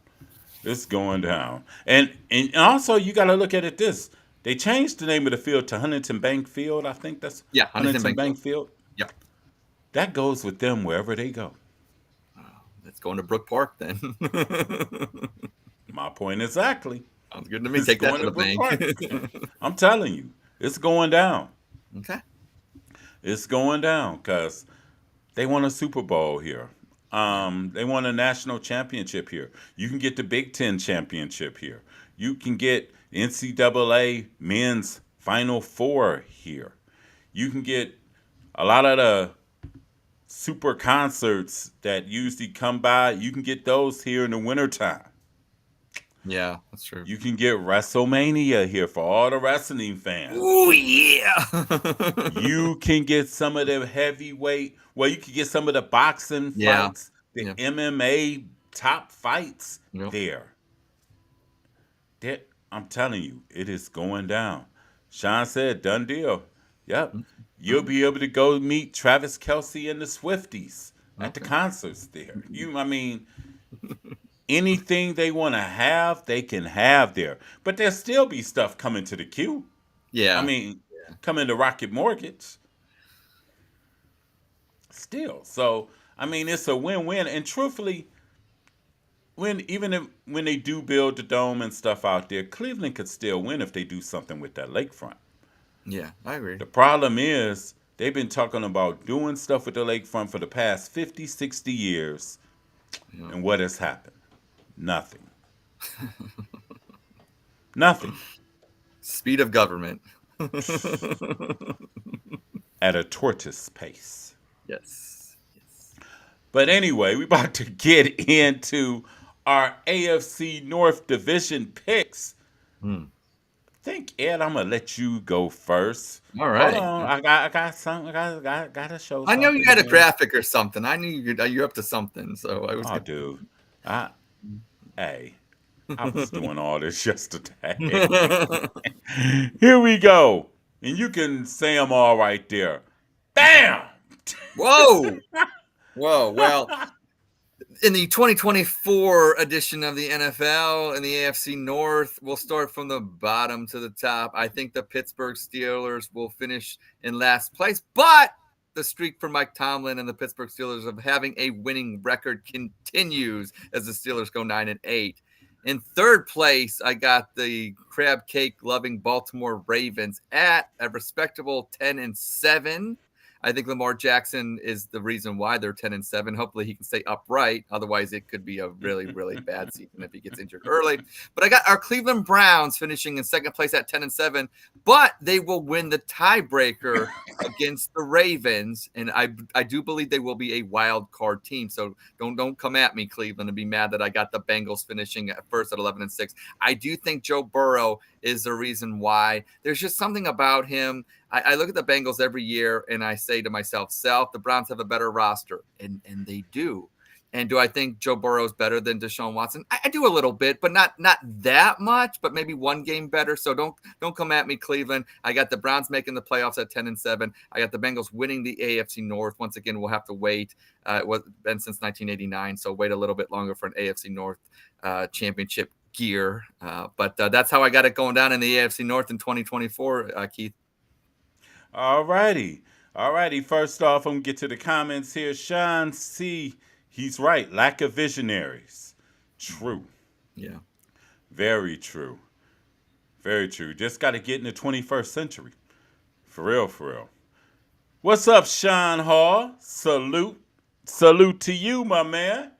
It's going down. And also you gotta look at it this. They changed the name of the field to Huntington Bank Field. I think that's Yeah, Huntington Huntington Bank Bank Field. Yep. That goes with them wherever they go. Let's go into Brook Park then. My point exactly. Sounds good to me. It's Take that going to the Brook bank. Park. I'm telling you, it's going down. Okay. It's going down because they won a Super Bowl here. They won a national championship here. You can get the Big Ten championship here. You can get NCAA men's Final Four here. You can get a lot of the super concerts that usually come by. You can get those here in the wintertime. Yeah, that's true. You can get WrestleMania here for all the wrestling fans. Oh yeah. You can get some of the heavyweight. Well, you can get some of the boxing Yeah. fights, the Yeah. MMA top fights Yep. there. I'm telling you, it is going down. Sean said, done deal. Yep. You'll be able to go meet Travis Kelce and the Swifties at the concerts there. Anything they want to have, they can have there. But there'll still be stuff coming to the queue. Yeah. Coming to Rocket Mortgage. Still. So, it's a win-win. And truthfully, when they do build the dome and stuff out there, Cleveland could still win if they do something with that lakefront. Yeah, I agree. The problem is they've been talking about doing stuff with the lakefront for the past 50, 60 years. Yeah. And what has happened? Nothing. Nothing. Speed of government. At a tortoise pace. Yes. But anyway, we're about to get into our AFC North Division picks. I think, Ed, I'm gonna let you go first. All right. Hold on. I got something. I got to show. I know you had a graphic or something. I knew you're up to something. So I was. Oh, dude. I was doing all this yesterday. Here we go, and you can say them all right there. Bam! Whoa! Well, in the 2024 edition of the NFL and the AFC North, we'll start from the bottom to the top. I think the Pittsburgh Steelers will finish in last place, but the streak for Mike Tomlin and the Pittsburgh Steelers of having a winning record continues as the Steelers go 9-8. In third place, I got the crab cake loving Baltimore Ravens at a respectable 10-7. I think Lamar Jackson is the reason why they're 10-7. Hopefully he can stay upright. Otherwise, it could be a really, really bad season if he gets injured early. But I got our Cleveland Browns finishing in second place at 10-7, but they will win the tiebreaker against the Ravens. And I do believe they will be a wild card team. So don't come at me, Cleveland, and be mad that I got the Bengals finishing at first at 11-6. I do think Joe Burrow is the reason why. There's just something about him. I look at the Bengals every year and I say to myself, the Browns have a better roster. And they do. And do I think Joe Burrow is better than Deshaun Watson? I do a little bit, but not that much, but maybe one game better. So don't come at me, Cleveland. I got the Browns making the playoffs at 10-7. I got the Bengals winning the AFC North. Once again, we'll have to wait. It was been since 1989, so wait a little bit longer for an AFC North championship gear. But that's how I got it going down in the AFC North in 2024, Keith. All righty. First off, I'm going to get to the comments here. Sean C., he's right. Lack of visionaries. True. Yeah. Very true. Very true. Just got to get in the 21st century. For real. What's up, Sean Hall? Salute to you, my man.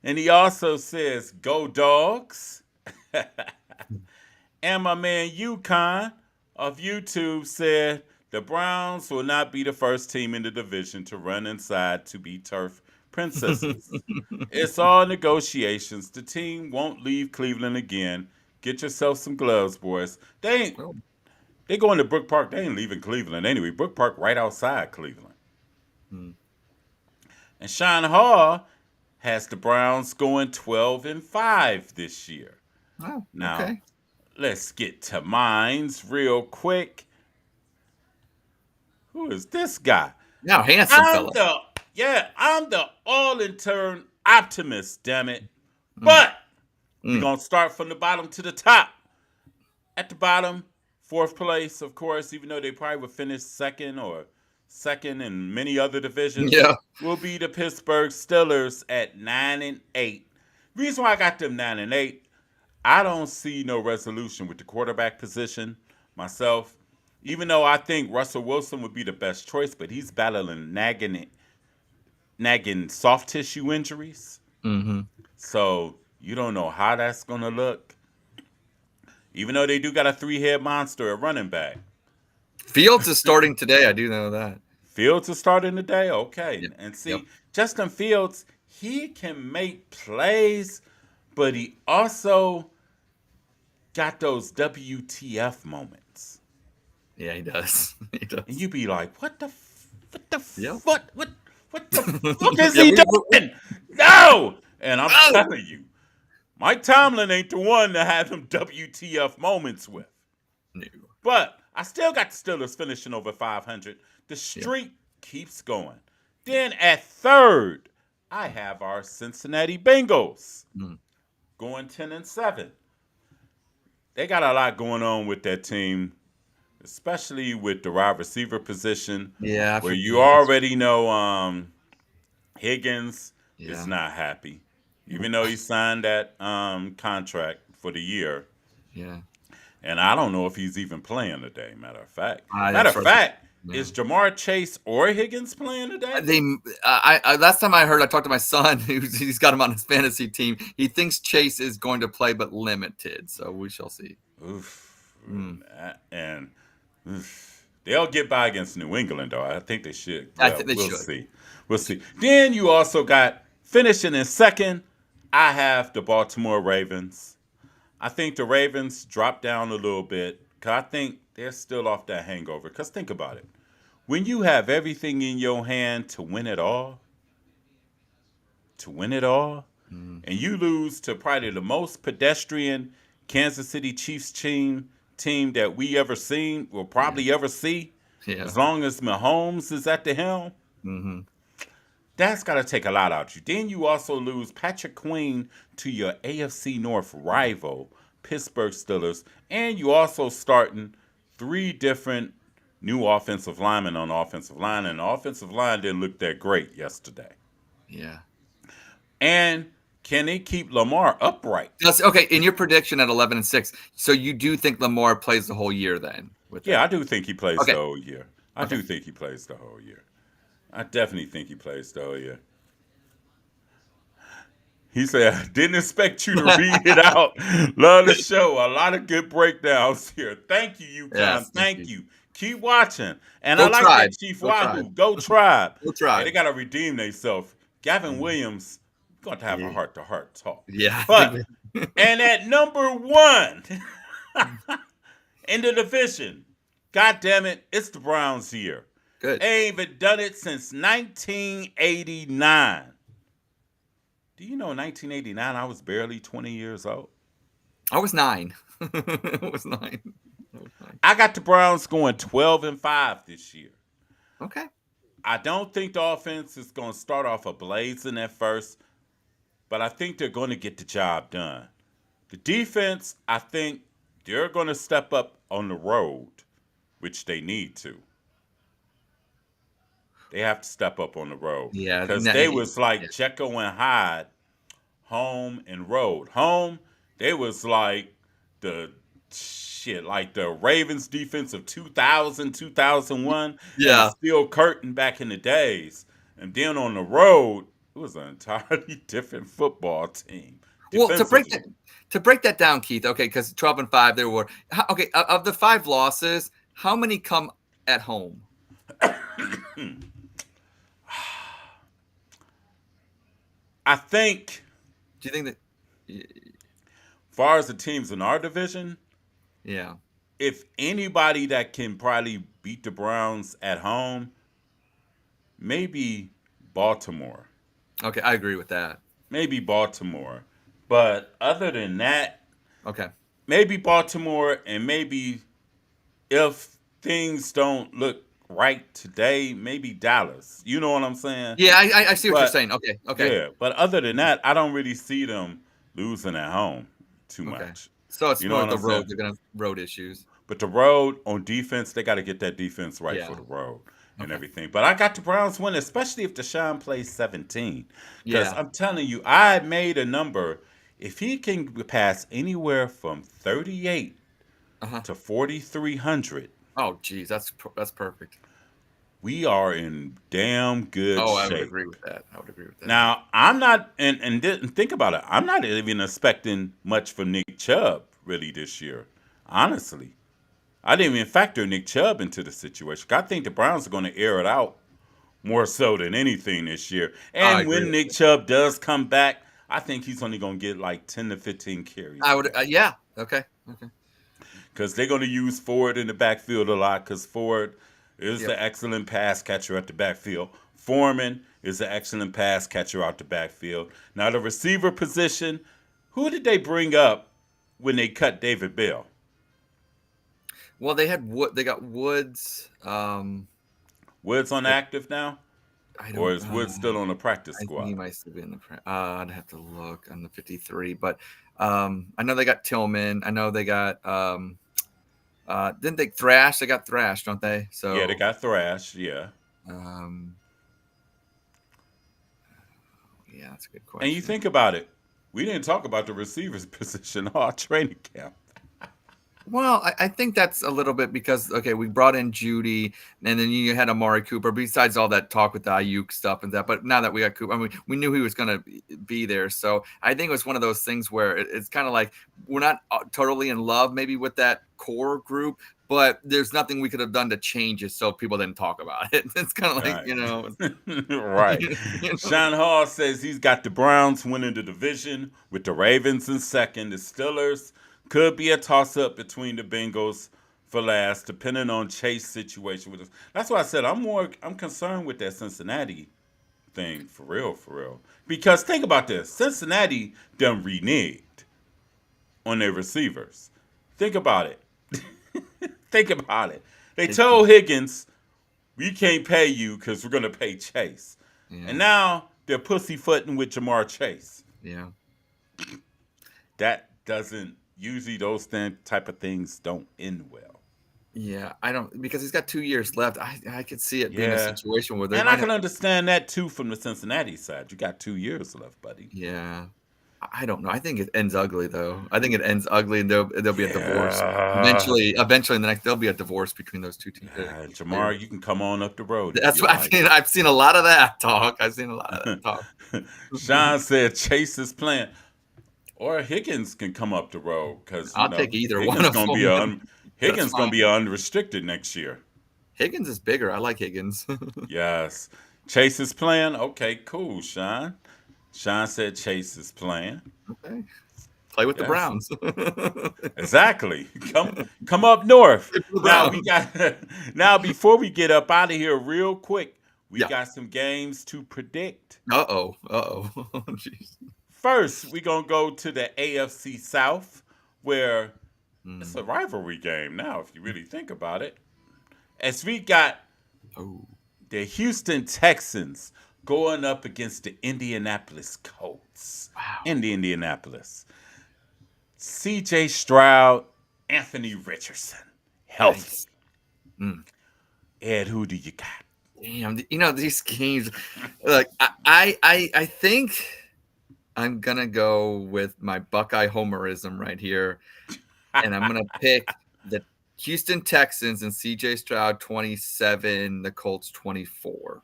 And he also says, "Go Dogs." And my man Yukon of YouTube said, "The Browns will not be the first team in the division to run inside to be turf princesses. It's all negotiations. The team won't leave Cleveland again. Get yourself some gloves, boys. Oh, They going to Brook Park. They ain't leaving Cleveland anyway. Brook Park right outside Cleveland." hmm. And Sean Hall has the Browns going 12-5 this year. Oh, Now, okay. let's get to mines real quick. Who is this guy? Now, handsome I'm fella. the I'm the all in turn optimist, damn it. Mm, But we're mm. gonna start from the bottom to the top. At the bottom, fourth place, of course, even though they probably would finish second in many other divisions, Yeah. will be the Pittsburgh Steelers at 9-8. Reason why I got them 9-8, I don't see no resolution with the quarterback position myself. Even though I think Russell Wilson would be the best choice, but he's battling nagging soft tissue injuries. Hmm. So you don't know how that's gonna look. Even though they do got a three-head monster at running back. Fields is starting today. I do know that. Fields is starting today? Okay. Yep. And Yep. see, Justin Fields, he can make plays, but he also got those WTF moments. Yeah, he does. He And does. you be like, what the Yep. what the fuck is Yeah, he doing? No! And I'm oh, telling you, Mike Tomlin ain't the one to have them WTF moments with. no. But I still got the Steelers finishing over 500. The Yeah. streak keeps going. Then at third, I have our Cincinnati Bengals Mm. going 10-7. They got a lot going on with that team, especially with the wide receiver position, Yeah. where you Yeah. already know Higgins is Yeah. not happy, even though he signed that contract for the year. Yeah. And I don't know if he's even playing today. Matter of fact, As far as yeah. is Jamar Chase or Higgins playing today? They, I last time I heard, I talked to my son, he's got him on his fantasy team. He thinks Chase is going to play, but limited. So we shall see. Oof. Mm. And oof. They'll get by against New England, though. I think they should. I Well, think they we'll should. see. We'll see. Then you also got finishing in second. I have the Baltimore Ravens. I think the Ravens dropped down a little bit because I think they're still off that hangover. Because think about it. When you have everything in your hand to win it all, Mm. and you lose to probably the most pedestrian Kansas City Chiefs team that we ever seen, will Yeah. probably ever see, Yeah. as long as Mahomes is at the helm, Mm-hmm. that's got to take a lot out of you. Then you also lose Patrick Queen to your AFC North rival, Pittsburgh Steelers, and you also starting three different new offensive linemen on the offensive line, and the offensive line didn't look that great yesterday. Yeah. And can they keep Lamar upright? Okay. In your prediction at 11-6, so you do think Lamar plays the whole year then? With Yeah, I that? do think he plays Okay. the whole year. I Okay. do think he plays the whole year. I definitely think he plays the whole year. He said, "I didn't expect you to read it out. Love the show. A lot of good breakdowns here. Thank you, UConn. Yes. Thank Thank you. you. Keep watching." And I Go like Tribe. that Chief Go Tribe. Wahoo. Go Tribe. Go Hey, they Tribe. got to redeem themselves. Gavin Mhm. Williams going to have a Yeah. heart-to-heart talk. Yeah. I But, think and at number one in the division, God damn it, it's the Browns here. good. They ain't even done it since 1989. Do you know in 1989 I was barely 20 years old? I was 9. I was 9. I was 9. I got the Browns going 12-5 this year. Okay. I don't think the offense is going to start off ablazing at first, but I think they're going to get the job done. The defense, I think they're going to step up on the road, which they need to. They have to step up on the road Yeah. because No, they was like yeah. Jekyll and Hyde, home and road. Home, they was like the shit, like the Ravens defense of 2000, 2001, and Yeah. Steel Curtain back in the days. And then on the road, It was an entirely different football team Well, defensively. to break that down, Keith. Okay, because 12-5, there were okay of the 5 losses. How many come at home? I think, Do you think that? far as the teams in our division, Yeah. if anybody that can probably beat the Browns at home, maybe Baltimore. Okay, I agree with that. Maybe Baltimore. But other than that, Okay. maybe Baltimore, and maybe if things don't look right today, maybe Dallas. You know what I'm saying? Yeah, I see what you're But saying. Okay. Okay. yeah, but other than that, I don't really see them losing at home too Okay. much. So it's You know more what the I'm saying? road. They're gonna road issues. But the road on defense, they got to get that defense right for Yeah. the road and Okay. everything. But I got the Browns winning, especially if Deshaun plays 17. Because Yeah. I'm telling you, I made a number. If he can pass anywhere from 38 Uh-huh. to 4,300, Oh, geez, that's perfect. we are in damn good Oh, I would shape. agree with that. I would agree with that. Now, I'm not, and think about it, I'm not even expecting much from Nick Chubb really this year, honestly. I didn't even factor Nick Chubb into the situation. I think the Browns are going to air it out more so than anything this year. I And agree when with Nick you. Chubb does come back, I think he's only going to get like 10 to 15 carries I a would. game. Yeah. Okay. Okay. Because they're going to use Ford in the backfield a lot because Ford is Yep. the excellent pass catcher at the backfield. Foreman is the excellent pass catcher out the backfield. Now, the receiver position, who did they bring up when they cut David Bell? Well, they had Wood. They got Woods. Woods on active now? I Or don't. is Woods still on the practice I think he squad? might still be in the. I'd have to look on the 53, but I know they got Tillman. I know they got. Didn't they thrash? They got thrashed, don't they? Yeah, they So. got Thrash. Yeah. Um, yeah, that's a good And you question. think about it, we didn't talk about the receivers position all training camp. Well, I think that's a little bit because okay, we brought in Judy, and then you had Amari Cooper. Besides all that talk with the Ayuk stuff and that, but now that we got Cooper, I mean, we knew he was going to be there. So I think it was one of those things where it's kind of like we're not totally in love maybe with that core group, but there's nothing we could have done to change it so people didn't talk about it. It's kind of like Right. Right. you know. Sean Hall says he's got the Browns winning the division with the Ravens in second. The Steelers could be a toss up between the Bengals for last, depending on Chase situation with us. That's why I said I'm concerned with that Cincinnati thing for real, for real. Because think about this. Cincinnati done reneged on their receivers. Think about it. Think about it. They told Higgins, we can't pay you because we're going to pay Chase. And Yeah, now they're pussyfooting with Jamar Chase. yeah. That doesn't, usually those type of things don't end well. Yeah, I don't because he's got 2 years left. I could see it being a Yeah. situation where they And I might have. can understand that too from the Cincinnati side. You got 2 years left, buddy. Yeah, I don't know. I think it ends ugly though. I think it ends ugly, and there'll be a divorce Yeah. eventually. Eventually, in the next there'll be a divorce between those two teams. Jamar, you can come on up the road if That's you what I've like. seen. I've seen a lot of that talk. I've seen a lot of that talk. Sean said Chase is playing. Or Higgins can come up the road because I'll take either one Higgins of gonna be them. That's Higgins fine. gonna be unrestricted next year. Higgins is bigger. I like Higgins. Yes, Chase is playing. Okay, cool, Sean. Sean said Chase is playing. Okay. Play with the Yes, Browns. exactly. Come up north. Play for the Now we Browns. got now before we get up out of here real quick, we Yeah. got some games to predict. Uh-oh. Uh-oh. Jeez. First, we're gonna go to the AFC South, where it's Mm. a rivalry game now, if you really think about it. As we got Oh. the Houston Texans going up against the Indianapolis Colts Wow. in the Indianapolis. CJ Stroud, Anthony Richardson, healthy. Nice. Mm. Ed, who do you got? Damn, these games. Look, I think I'm gonna go with my Buckeye homerism right here, and I'm gonna pick the Houston Texans and CJ Stroud 27, the Colts 24.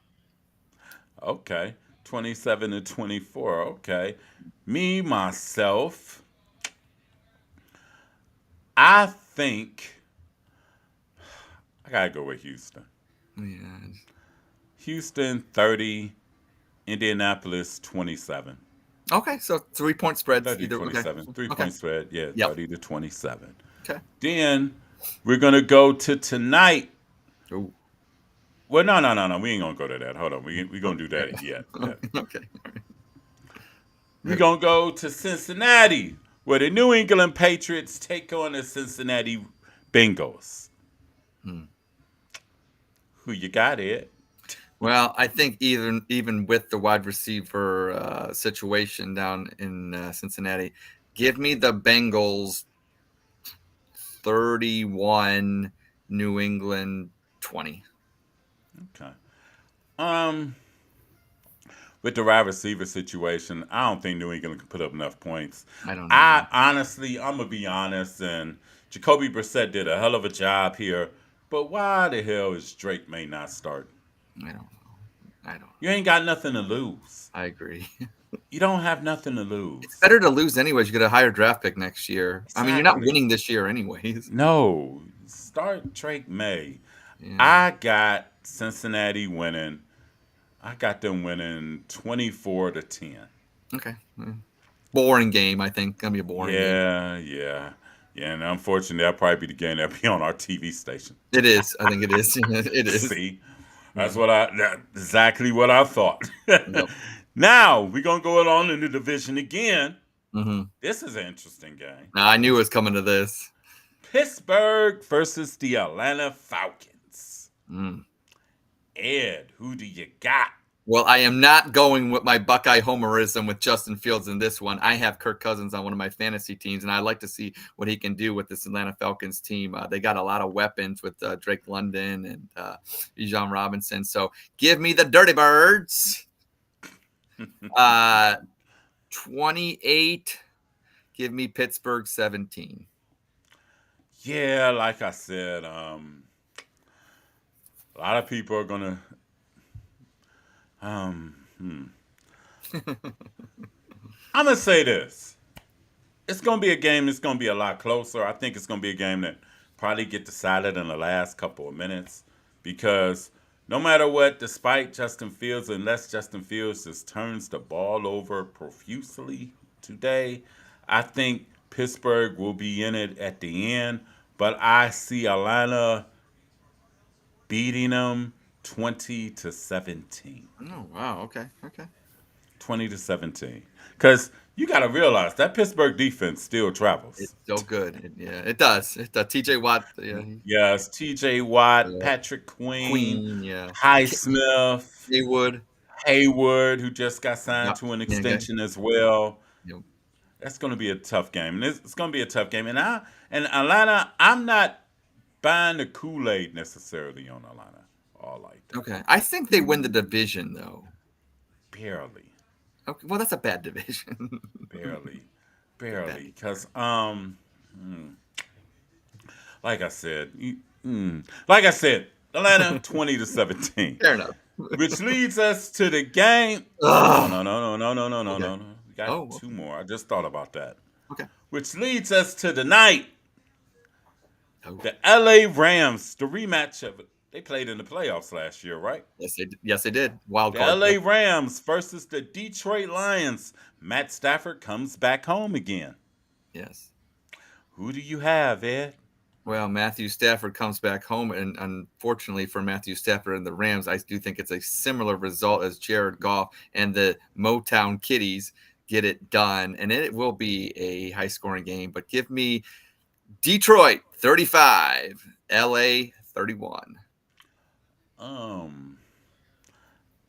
Okay. 27-24. Okay. Me, myself, I think I got to go with Houston. Yeah. Houston 30, Indianapolis 27. Okay, so 3-point spreads 30 either. Okay. 27. Three Okay. point spread. Yeah, Yep. 30 to 27. Okay. Then we're going to go to tonight. Ooh. Well, no, no, no, no. We ain't going to go to that. Hold on. We're going to do Okay. that yet. Okay. All We're right. going to go to Cincinnati, where the New England Patriots take on the Cincinnati Bengals. Hmm. Who you got, Ed? Well, I think even with the wide receiver situation down in Cincinnati, give me the Bengals 31, New England 20. Okay. Um, with the wide receiver situation, I don't think New England can put up enough points. I don't know. I honestly, I'm gonna be honest, and Jacoby Brissett did a hell of a job here. But why the hell is Drake may not start? I don't know. I don't You know. ain't got nothing to lose. I agree. You don't have nothing to It's lose. better to lose anyways. You get a higher draft pick next year. I mean, you're not Exactly. winning this year anyways. No, start Drake May. Yeah. I got Cincinnati winning. I got them winning 24-10. Okay. Boring game, I think. Gonna be a boring game. Yeah, yeah. Yeah, and unfortunately, that'll probably be the game that'll be on our TV station. It is. I think it is. It is. See, Yeah. that's exactly what I thought. Yep. Now we're gonna go along in the division again. Mm-hmm. This is an interesting game. Now, I knew it was coming to this. Pittsburgh versus the Atlanta Falcons. Mm. Ed, who do you got? Well, I am not going with my Buckeye homerism with Justin Fields in this one. I have Kirk Cousins on one of my fantasy teams, and I'd like to see what he can do with this Atlanta Falcons team. They got a lot of weapons with Drake London and Bijan Robinson. So give me the Dirty Birds. 28. Give me Pittsburgh 17. Yeah, like I said, a lot of people are gonna. I'm gonna say this. It's gonna be a game that's gonna be a lot closer. I think it's gonna be a game that probably get decided in the last couple of minutes because no matter what, despite Justin Fields, unless Justin Fields just turns the ball over profusely today, I think Pittsburgh will be in it at the end. But I see Atlanta beating them 20-17. Oh, wow. Okay. 20-17. Because you got to realize that Pittsburgh defense still It's travels. so good. It does. TJ Watt. Yeah. Yes, T.J. Watt, Yeah. Patrick Queen, Queen. Yeah. Highsmith, Haywood. Hayward, who just got signed Yep. to an Yeah. Okay. extension as well. Yep. That's going to be a tough game. And it's going to be a tough game. And Atlanta, I'm not buying the Kool-Aid necessarily on Atlanta. All like that. Okay. I think they win the division, though. Barely. Okay. Well, that's a bad division. Barely. Bad. Barely. Because, like I said, Atlanta 20-17. Fair enough. Which leads us to the game. Ugh. No. We got Oh, two okay. more. I just thought about that. Okay. Which leads us to the night. Oh. The LA Rams, the rematch of it. They played in the playoffs last year, right? Yes, they did. Wild The card. LA Rams versus the Detroit Lions. Matt Stafford comes back home again. Yes. Who do you have, Ed? Well, Matthew Stafford comes back home, and unfortunately for Matthew Stafford and the Rams, I do think it's a similar result as Jared Goff and the Motown Kitties get it done, and it will be a high-scoring game. But give me Detroit 35, LA 31.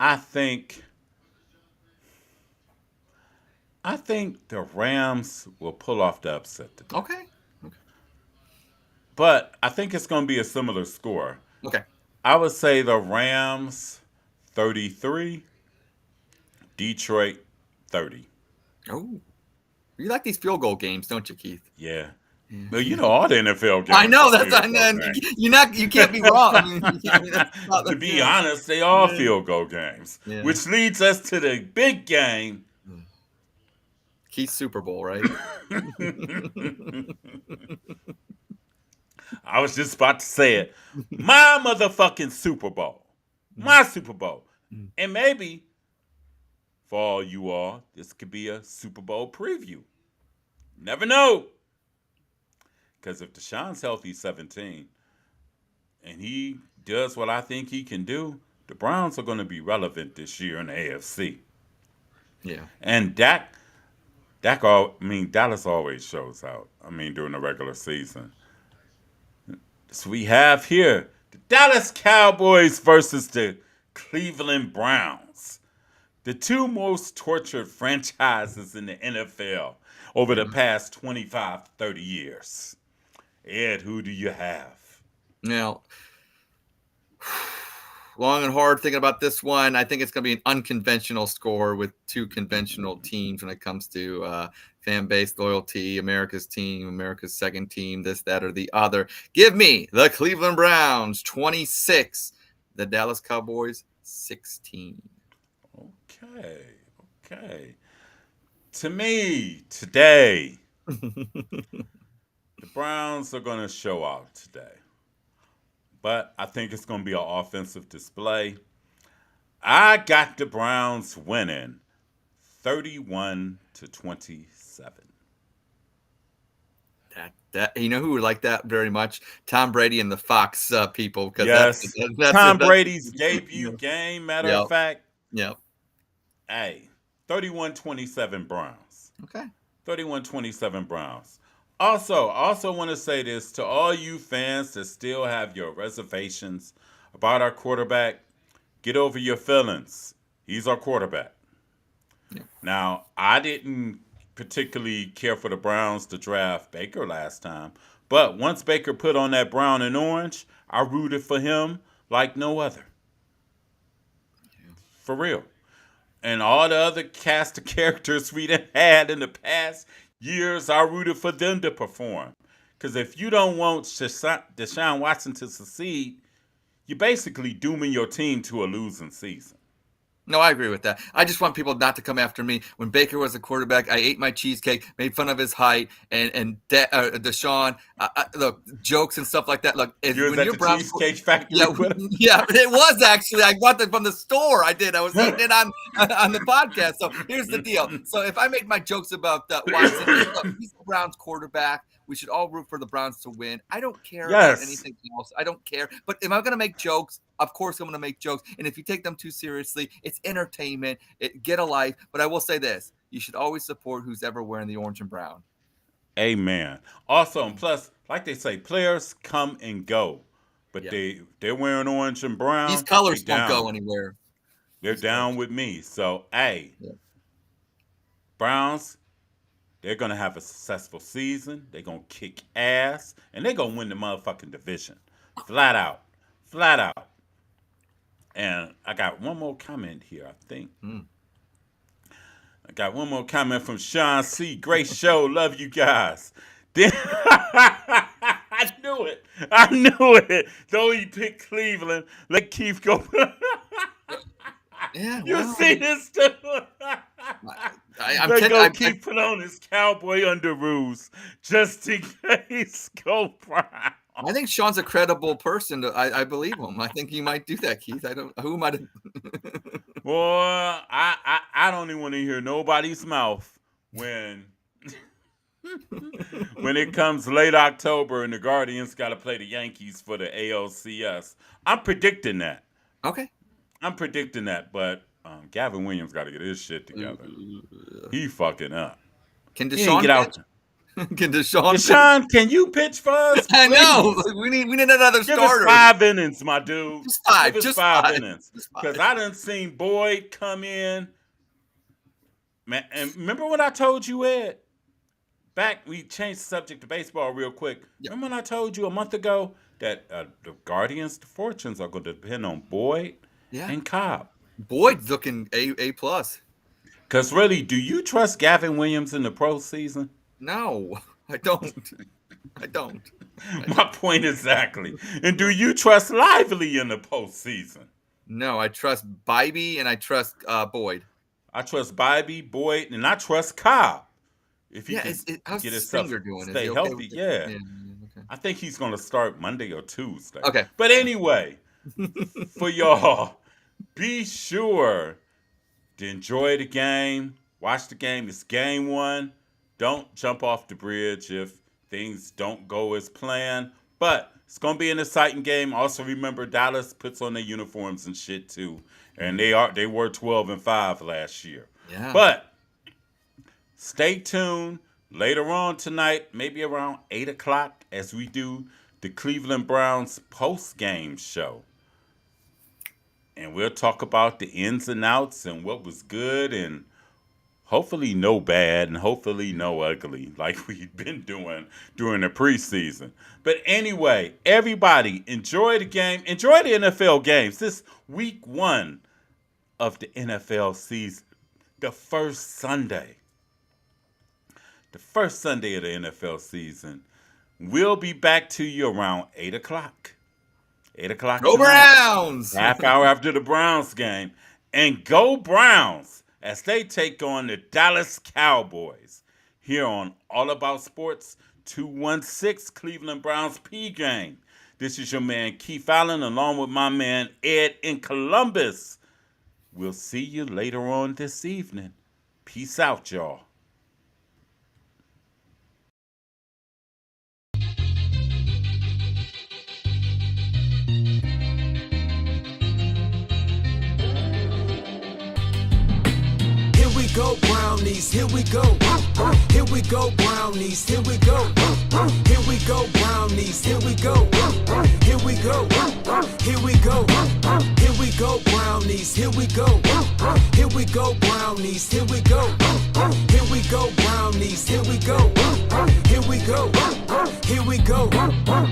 I think the Rams will pull off the upset today. Okay. But I think it's going to be a similar score. Okay. I would say the Rams 33, Detroit 30. Oh, you like these field goal games, don't you, Keith? Yeah. Well, you know all the NFL games. I know are that's field and goal then games. you can't be wrong. I mean, To be yeah. honest, they are field goal games, Yeah. which leads us to the big game. Keith's Super Bowl, right? I was just about to say it. My motherfucking Super Bowl. My Super Bowl. And maybe for all you all, this could be a Super Bowl preview. Never know. Because if Deshaun's healthy 17 and he does what I think he can do, the Browns are going to be relevant this year in the AFC. Yeah. And Dallas always shows out. During the regular season. So we have here the Dallas Cowboys versus the Cleveland Browns. The two most tortured franchises in the NFL over the past 25 to 30 years. Ed, who do you have? Now, long and hard thinking about this one. I think it's going to be an unconventional score with two conventional teams when it comes to fan base loyalty, America's team, America's second team, this, that, or the other. Give me the Cleveland Browns 26, the Dallas Cowboys 16. Okay. To me, today, the Browns are going to show out today. But I think it's going to be an offensive display. I got the Browns winning 31-27. That you know who would like that very much? Tom Brady and the Fox people. Yes, that's Tom Brady's debut game. Matter of Yep. fact, Yep. hey, 31-27 Browns. Okay. 31-27 Browns. Also want to say this to all you fans that still have your reservations about our quarterback. Get over your feelings. He's our quarterback. Yeah. Now, I didn't particularly care for the Browns to draft Baker last time, but once Baker put on that brown and orange, I rooted for him like no other. For real. And all the other cast of characters we done had in the past years, I rooted for them to perform. Because if you don't want Deshaun Watson to succeed, you're basically dooming your team to a losing season. No, I agree with that. I just want people not to come after me. When Baker was a quarterback, I ate my cheesecake, made fun of his height, and Deshaun, look, jokes and stuff like that. Look, You was at the Cheesecake Factory with him? Yeah, it was actually. I got it from the store. I did. I was eating it on the podcast. So here's the deal. So if I make my jokes about Watson, look, he's the Browns quarterback. We should all root for the Browns to win. I don't care about anything else. I don't care. But am I going to make jokes? Of course I'm going to make jokes. And if you take them too seriously, it's entertainment. Get a life. But I will say this. You should always support who's ever wearing the orange and brown. Amen. Also, and plus, like they say, players come and go. But they're wearing orange and brown. These colors don't go anywhere. They're down with me. So, hey, Browns, they're going to have a successful season. They're going to kick ass. And they're going to win the motherfucking division. Flat out. And I got one more comment here, I think. I got one more comment from Sean C. Great show. Love you guys. Then I knew it. Though he picked Cleveland, let Keith go. Yeah, you see this too. Keith put on his cowboy underoos just in case. Go Brown. I think Sean's a credible person. I believe him. I think he might do that, Keith. Who might have. Boy, I don't even want to hear nobody's mouth when it comes late October and the Guardians got to play the Yankees for the ALCS. I'm predicting that. Okay. I'm predicting that, but Gavin Williams got to get his shit together. He fucking up. Can Deshaun get out? Can Deshaun, can you pitch for us? I know. We need another Give starter. Us 5 innings, my dude. Just five innings. Because I done seen Boyd come in. Man, and remember when I told you, Ed? We changed the subject to baseball real quick. Yep. Remember when I told you a month ago that the Guardians' fortunes are going to depend on Boyd and Cobb? Boyd's looking A+. Because really, do you trust Gavin Williams in the pro season? No, I don't. I don't. My point exactly. And do you trust Lively in the postseason? No, I trust Bybee and I trust Boyd. I trust Bybee, Boyd, and I trust Cobb. If he Yeah, can how's get his himself finger doing? Is he stay okay healthy, with it? yeah. Yeah, okay. I think he's going to start Monday or Tuesday. Okay. But anyway, for y'all, be sure to enjoy the game. Watch the game. It's game one. Don't jump off the bridge if things don't go as planned. But it's going to be an exciting game. Also, remember Dallas puts on their uniforms and shit too, and they were 12-5 last year. Yeah. But stay tuned later on tonight, maybe around 8 o'clock, as we do the Cleveland Browns post-game show. And we'll talk about the ins and outs and what was good and hopefully no bad and hopefully no ugly like we've been doing during the preseason. But anyway, everybody enjoy the game. Enjoy the NFL games. This week one of the NFL season. The first Sunday. The first Sunday of the NFL season. We'll be back to you around 8 o'clock. 8 o'clock Go tonight. Browns! Half hour after the Browns game. And go Browns as they take on the Dallas Cowboys. Here on All About Sports 216 Cleveland Browns Pregame. This is your man Keith Allen along with my man Ed in Columbus. We'll see you later on this evening. Peace out, y'all. Go Brownies, here we go. Here we go Brownies, here we go. Here we go Brownies, here we go. Here we go. Here we go. Here we go Brownies, here we go. Here we go Brownies, here we go. Here we go Brownies, here we go. Here we go. Here we go.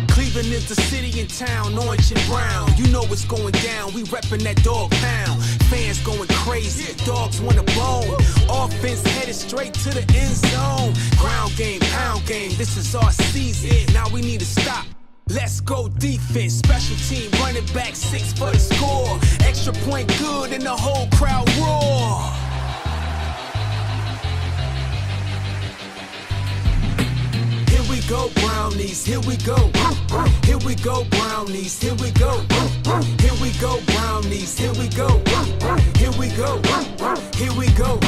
Cleveland is the city and town, orange and brown. You know what's going down. We reppin' that dog pound. Fans going crazy. Dogs want a bone. Offense headed straight to the end zone. Ground game, pound game. This is our season. Now we need to stop. Let's go defense. Special team running back 6 for the score. Extra point good and the whole crowd roar. Here we go Brownies, here we go. Here we go Brownies, here we go. Here we go Brownies, here we go. Here we go. Here we go.